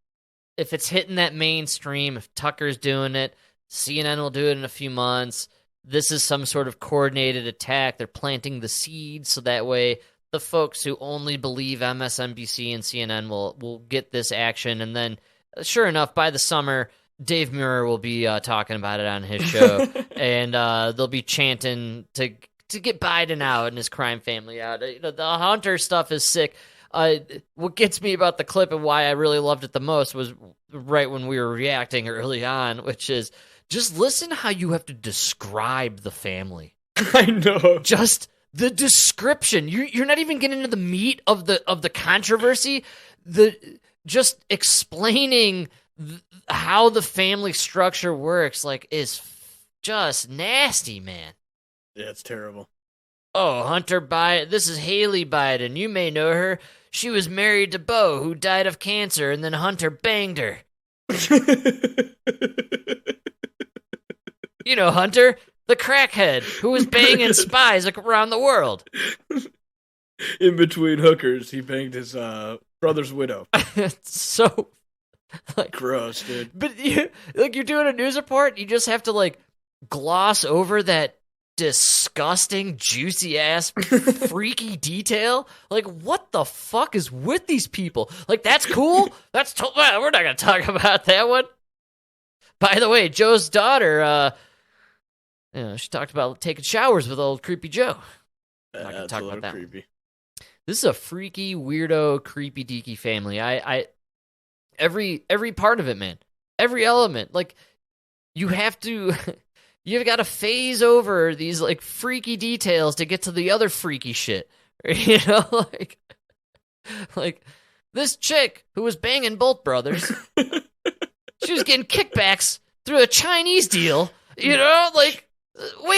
if it's hitting that mainstream, if Tucker's doing it, CNN will do it in a few months. This is some sort of coordinated attack. They're planting the seeds so that way the folks who only believe MSNBC and CNN will get this action. And then, sure enough, by the summer, Dave Muir will be talking about it on his show, and they'll be chanting to get Biden out and his crime family out. You know, the Hunter stuff is sick. What gets me about the clip and why I really loved it the most was right when we were reacting early on, which is just listen how you have to describe the family. I know. Just the description. You're not even getting into the meat of the controversy. Just explaining how the family structure works, like, is just nasty, man. Yeah, it's terrible. Oh, Hunter Biden. This is Haley Biden. You may know her. She was married to Beau, who died of cancer, and then Hunter banged her. You know Hunter, the crackhead, who was banging spies around the world. In between hookers, he banged his brother's widow. So, like, gross, dude. But you're doing a news report, you just have to gloss over that disgusting, juicy ass, freaky detail. Like, what the fuck is with these people? Like, that's cool. We're not gonna talk about that one. By the way, Joe's daughter, she talked about taking showers with old creepy Joe. I'm not gonna talk about that. Creepy. This is a freaky, weirdo, creepy, deaky family. I every part of it, man. Every element. Like, you've got to phase over these freaky details to get to the other freaky shit. You know, like this chick who was banging both brothers. She was getting kickbacks through a Chinese deal. You know, wait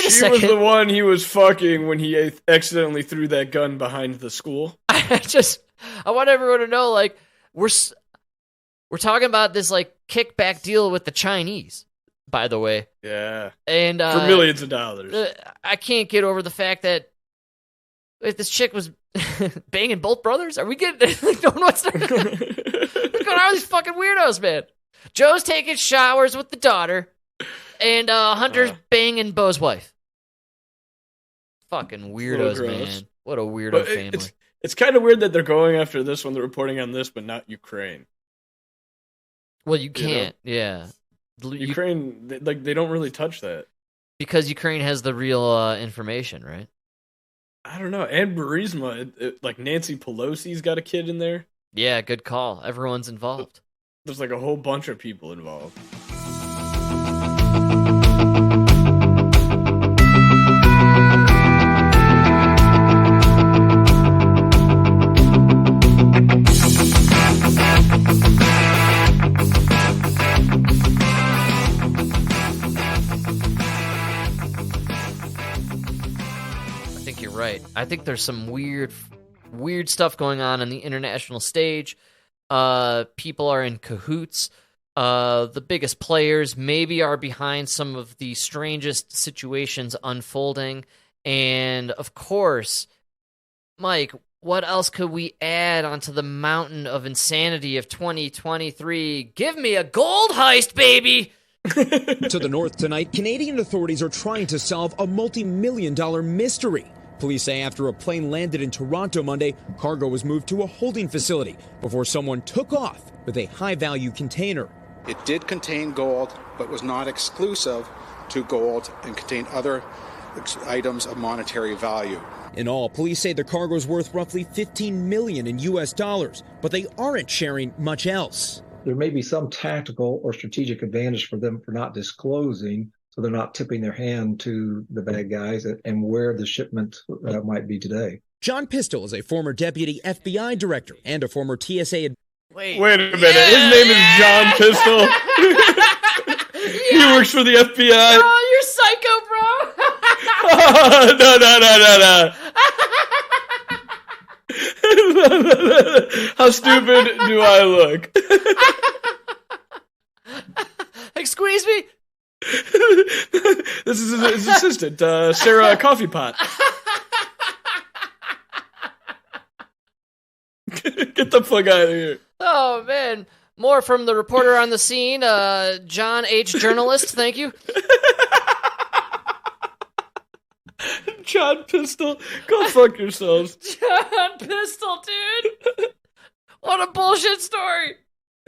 a second. She was the one he was fucking when he accidentally threw that gun behind the school. I want everyone to know, we're talking about this kickback deal with the Chinese, by the way. Yeah. And for millions of dollars. I can't get over the fact that if this chick was banging both brothers, are we getting what's going on with these fucking weirdos, man? Joe's taking showers with the daughter, and Hunter's banging Beau's wife. Fucking weirdos, man. What a weirdo family. It's kind of weird that they're going after this when they're reporting on this, but not Ukraine. Well, you can't. Yeah. Ukraine, they don't really touch that. Because Ukraine has the real information, right? I don't know. And Burisma, Nancy Pelosi's got a kid in there. Yeah, good call. Everyone's involved. There's a whole bunch of people involved. Right. I think there's some weird stuff going on the international stage. People are in cahoots. The biggest players maybe are behind some of the strangest situations unfolding. And, of course, Mike, what else could we add onto the mountain of insanity of 2023? Give me a gold heist, baby! To the north tonight, Canadian authorities are trying to solve a multi-million-dollar mystery. Police say after a plane landed in Toronto Monday, cargo was moved to a holding facility before someone took off with a high-value container. It did contain gold, but was not exclusive to gold and contained other items of monetary value. In all, police say the cargo is worth roughly $15 million in U.S. dollars, but they aren't sharing much else. There may be some tactical or strategic advantage for them for not disclosing, so they're not tipping their hand to the bad guys and where the shipment might be today. John Pistol is a former deputy FBI director and a former TSA. Wait a minute. His name is John Pistol. He works for the FBI. Oh, you're psycho, bro. No. How stupid do I look? Excuse me? This is his assistant, Sarah Coffee Pot. Get the fuck out of here. Oh, man. More from the reporter on the scene, John H. Journalist. Thank you. John Pistol, go fuck yourselves. John Pistol, dude. What a bullshit story.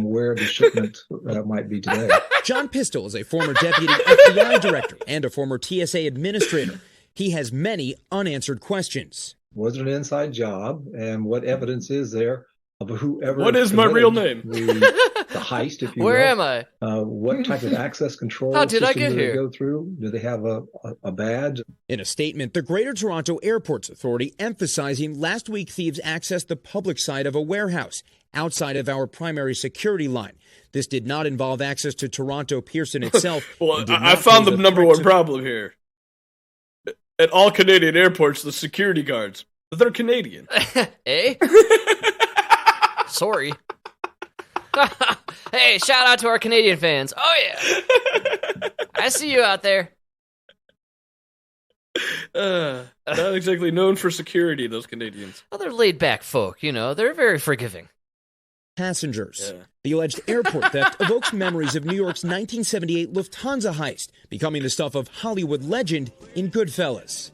Where the shipment might be today. John Pistol is a former deputy FBI director and a former TSA administrator. He has many unanswered questions. Was it an inside job? And what evidence is there of whoever... What is my real name? The heist, if you will. Where am I? What type of access control How did I system get do they here? go through? Do they have a badge? In a statement, the Greater Toronto Airports Authority emphasizing last week thieves accessed the public side of a warehouse outside of our primary security line. This did not involve access to Toronto Pearson itself. Well, I found the number one problem here. At all Canadian airports, the security guards, they're Canadian. Eh? Sorry. Hey, shout out to our Canadian fans. Oh, yeah. I see you out there. Not exactly known for security, those Canadians. Well, they're laid-back folk, you know. They're very forgiving. Passengers. Yeah. The alleged airport theft evokes memories of New York's 1978 Lufthansa heist, becoming the stuff of Hollywood legend in Goodfellas.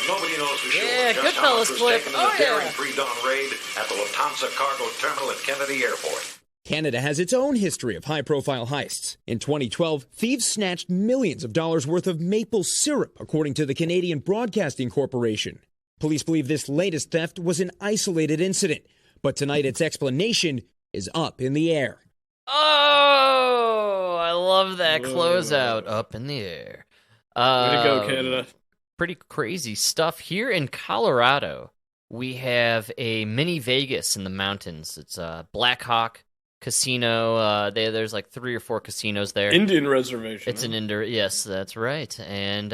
Nobody knows for sure Yeah, just how much Goodfellas was flick. taken in Oh, the daring yeah. pre-dawn raid at the Lufthansa cargo terminal at Kennedy Airport. Canada has its own history of high-profile heists. In 2012, thieves snatched millions of dollars worth of maple syrup, according to the Canadian Broadcasting Corporation. Police believe this latest theft was an isolated incident, but tonight its explanation is up in the air. Oh, I love that closeout. Up in the air. Way to go, Canada. Pretty crazy stuff. Here in Colorado, we have a mini Vegas in the mountains. It's a Black Hawk Casino. There's like 3 or 4 casinos there. Indian reservation. It's an Indian. Yes, that's right. And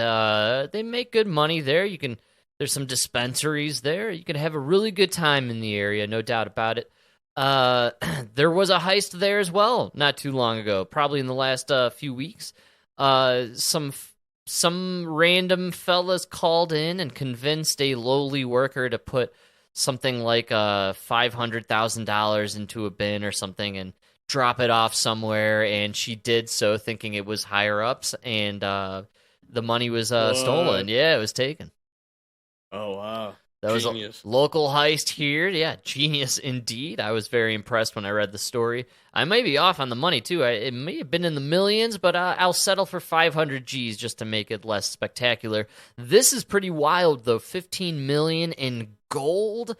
they make good money there. There's some dispensaries there. You can have a really good time in the area, no doubt about it. There was a heist there as well, not too long ago, probably in the last few weeks. Some random fellas called in and convinced a lowly worker to put something like $500,000 into a bin or something and drop it off somewhere, and she did so thinking it was higher ups, and the money was stolen. Yeah, it was taken. Oh, wow. That Genius. was a local heist here. Yeah, genius indeed. I was very impressed when I read the story. I may be off on the money, too. It may have been in the millions, but I'll settle for 500 G's just to make it less spectacular. This is pretty wild, though. 15 million in gold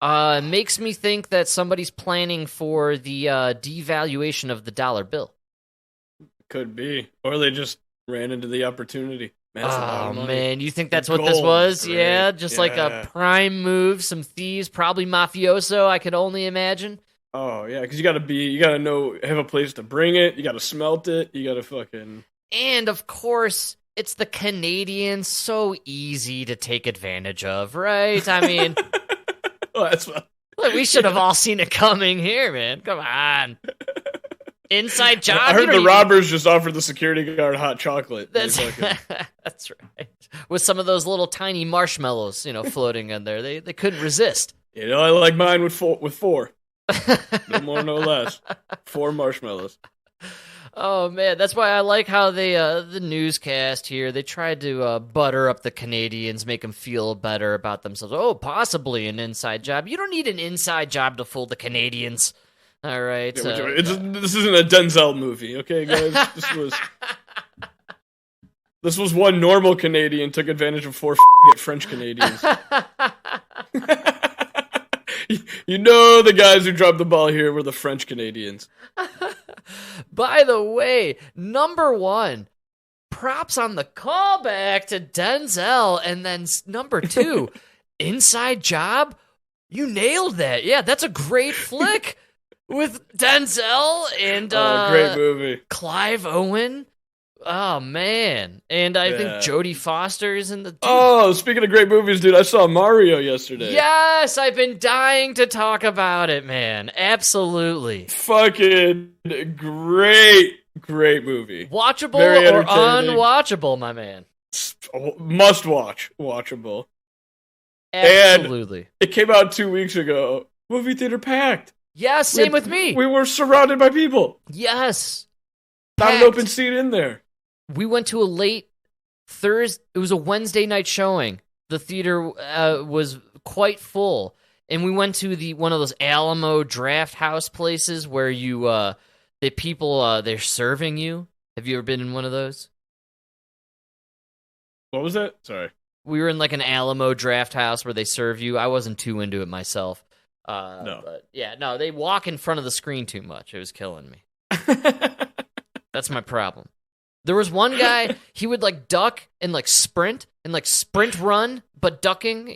makes me think that somebody's planning for the devaluation of the dollar bill. Could be. Or they just ran into the opportunity. Oh, man, you think that's what this was? Right? Yeah, just like a prime move, some thieves, probably mafioso, I could only imagine. Oh, yeah, because you gotta know, have a place to bring it, you gotta smelt it, you gotta fucking... And, of course, it's the Canadians, so easy to take advantage of, right? I mean... Oh, that's fine. Look, we should have all seen it coming here, man. Come on. Inside job. I heard the robbers just offered the security guard hot chocolate. That's that's right. With some of those little tiny marshmallows, floating in there, they couldn't resist. I like mine with four. No more, no less. 4 marshmallows. Oh man, that's why I like how they the newscast here, they tried to butter up the Canadians, make them feel better about themselves. Oh, possibly an inside job. You don't need an inside job to fool the Canadians. All right. This isn't a Denzel movie, okay, guys? This was one normal Canadian took advantage of 4 French Canadians. The guys who dropped the ball here were the French Canadians. By the way, number 1, props on the callback to Denzel, and then number 2, inside job. You nailed that. Yeah, that's a great flick with Denzel and great movie. Clive Owen. Oh man, and I think Jodie Foster is in the. Oh, speaking of great movies, dude, I saw Mario yesterday. Yes, I've been dying to talk about it, man. Absolutely, fucking great movie. Watchable or unwatchable, my man. Must watch, watchable. Absolutely. And it came out 2 weeks ago. Movie theater packed. Yeah, same with me. We were surrounded by people. Yes. Not an open seat in there. We went to a late Thursday. It was a Wednesday night showing. The theater was quite full, and we went to one of those Alamo Draft House places where they're serving you. Have you ever been in one of those? What was that? Sorry. We were in like an Alamo Draft House where they serve you. I wasn't too into it myself. No. But yeah, no, they walk in front of the screen too much. It was killing me. That's my problem. There was one guy, he would like duck and like sprint run, but ducking,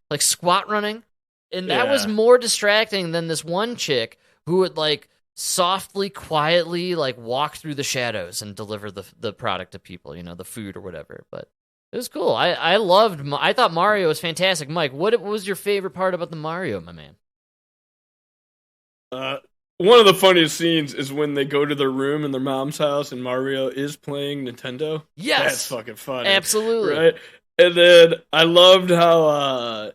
like squat running. And that was more distracting than this one chick who would like softly, quietly like walk through the shadows and deliver the product to people, the food or whatever. But it was cool. I thought Mario was fantastic. Mike, what was your favorite part about the Mario, my man? One of the funniest scenes is when they go to their room in their mom's house and Mario is playing Nintendo. Yes. That's fucking funny. Absolutely. Right? And then I loved how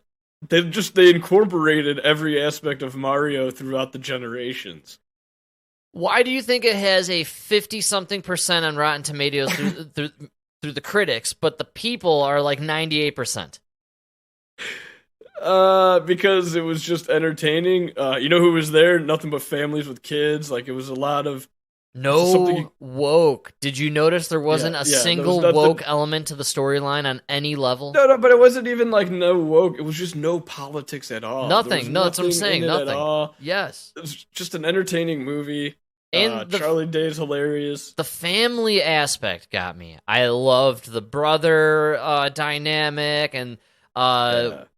they incorporated every aspect of Mario throughout the generations. Why do you think it has a 50-something% on Rotten Tomatoes through the critics, but the people are like 98%? Because it was just entertaining. Who was there? Nothing but families with kids. Like, it was a lot of... woke. Did you notice there wasn't a single woke element to the storyline on any level? No, but it wasn't even like no woke. It was just no politics at all. Nothing. No, that's what I'm saying. Nothing. At all. Yes. It was just an entertaining movie. And Charlie Day's hilarious. The family aspect got me. I loved the brother dynamic, and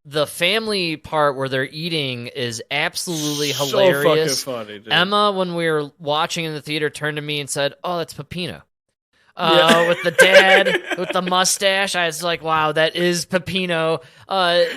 the family part where they're eating is absolutely hilarious. So fucking funny, dude. Emma, when we were watching in the theater, turned to me and said, "Oh, that's Peppino." With the dad with the mustache, I was like, "Wow, that is Peppino." I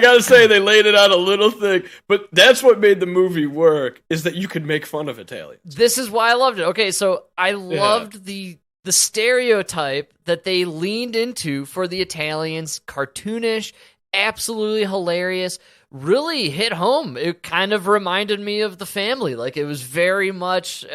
gotta say, they laid it out a little thick, but that's what made the movie work. Is that you could make fun of Italians. This is why I loved it. Okay, so I loved the stereotype that they leaned into for the Italians, cartoonish, absolutely hilarious, really hit home. It kind of reminded me of The Family. Like, it was very much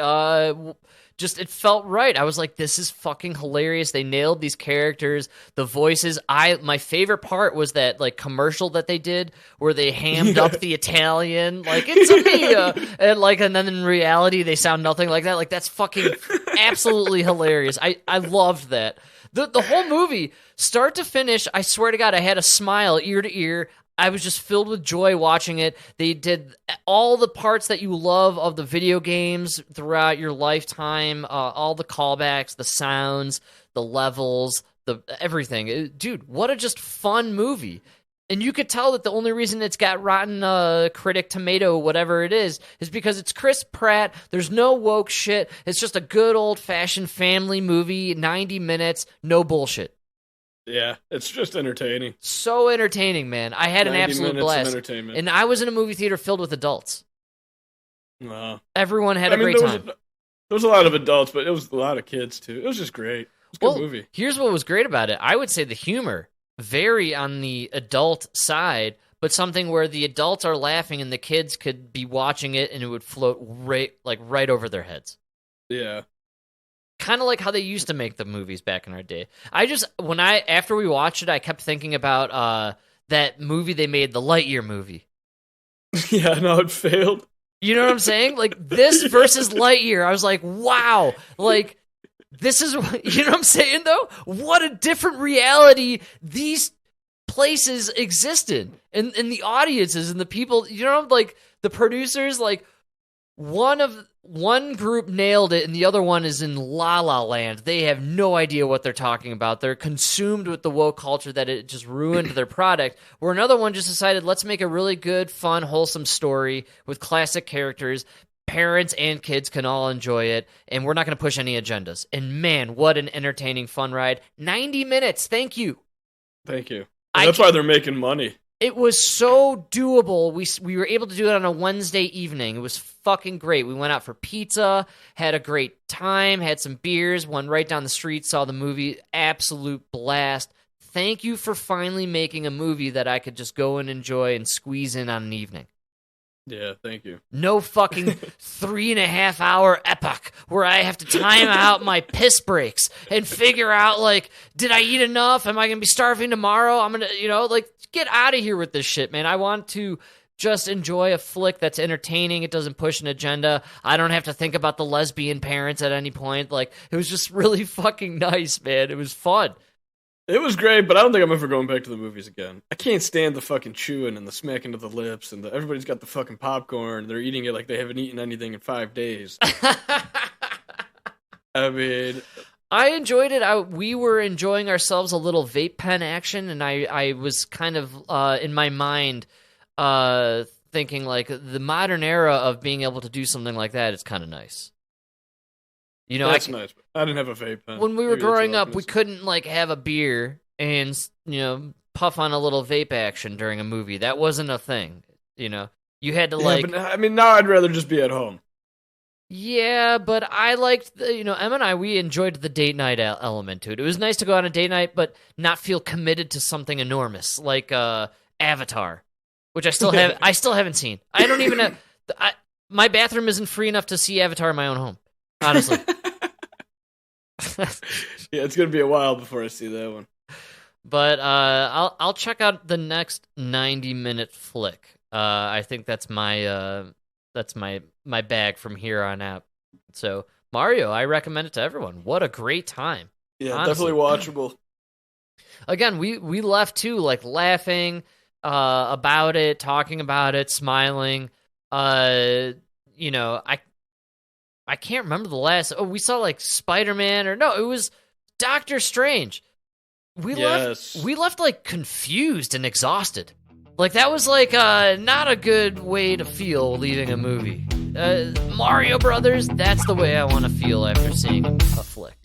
it felt right. I was like, this is fucking hilarious. They nailed these characters, the voices. My favorite part was that like commercial that they did where they hammed up the Italian, like, it's a Mia, and then in reality they sound nothing like that. Like, that's fucking absolutely hilarious. I loved that. The whole movie, start to finish, I swear to God, I had a smile ear to ear. I was just filled with joy watching it. They did all the parts that you love of the video games throughout your lifetime, all the callbacks, the sounds, the levels, the everything. Dude, what a just fun movie. And you could tell that the only reason it's got rotten critic tomato, whatever it is because it's Chris Pratt. There's no woke shit. It's just a good old-fashioned family movie, 90 minutes, no bullshit. Yeah, it's just entertaining. So entertaining, man. I had an absolute blast. And I was in a movie theater filled with adults. Everyone had a great time. There was a lot of adults, but it was a lot of kids too. It was just great. It was a good movie. Here's what was great about it. I would say the humor, very on the adult side, but something where the adults are laughing and the kids could be watching it and it would float right over their heads. Yeah. Kind of like how they used to make the movies back in our day. After we watched it, I kept thinking about that movie they made, the Lightyear movie. Yeah, no, it failed. You know what I'm saying? Like, this versus Lightyear, I was like, wow. Like, this is, you know what I'm saying, though? What a different reality these places existed. And the audiences and the people, you know, like, the producers, like, one group nailed it and the other one is in La La Land. They have no idea what they're talking about. They're consumed with the woke culture that it just ruined their product. Where another one just decided, let's make a really good, fun, wholesome story with classic characters. Parents and kids can all enjoy it, and we're not going to push any agendas. And man, what an entertaining, fun ride. 90 minutes. Thank you. Thank you. That's why they're making money. It was so doable. We were able to do it on a Wednesday evening. It was fucking great. We went out for pizza, had a great time, had some beers, went right down the street, saw the movie. Absolute blast. Thank you for finally making a movie that I could just go and enjoy and squeeze in on an evening. Yeah, thank you. No fucking 3.5 hour epoch where I have to time out my piss breaks and figure out, like, did I eat enough? Am I going to be starving tomorrow? I'm going to, get out of here with this shit, man. I want to just enjoy a flick that's entertaining. It doesn't push an agenda. I don't have to think about the lesbian parents at any point. Like, it was just really fucking nice, man. It was fun. It was great, but I don't think I'm ever going back to the movies again. I can't stand the fucking chewing and the smacking of the lips, and everybody's got the fucking popcorn. They're eating it like they haven't eaten anything in 5 days. I mean, I enjoyed it. We were enjoying ourselves a little vape pen action, and I was kind of in my mind thinking, like, the modern era of being able to do something like that is kind of nice. You know, that's nice. I didn't have a vape pen. When we were growing up, we couldn't, like, have a beer and, you know, puff on a little vape action during a movie. That wasn't a thing, you know. You had to, like... But, I mean, now I'd rather just be at home. Yeah, but I liked, Em and I, we enjoyed the date night element to it. It was nice to go on a date night, but not feel committed to something enormous, like Avatar, which I still haven't seen. I don't even have... my bathroom isn't free enough to see Avatar in my own home. Honestly. Yeah, it's gonna be a while before I see that one. But I'll check out the next 90-minute flick. I think that's my bag from here on out. So Mario, I recommend it to everyone. What a great time! Yeah, honestly. definitely watchable. Again, we left too, like, laughing about it, talking about it, smiling. You know, I can't remember the last. Oh, we saw, like, Spider-Man, or no, it was Doctor Strange. We left like confused and exhausted. Like, that was like not a good way to feel leaving a movie. Mario Brothers, that's the way I want to feel after seeing a flick.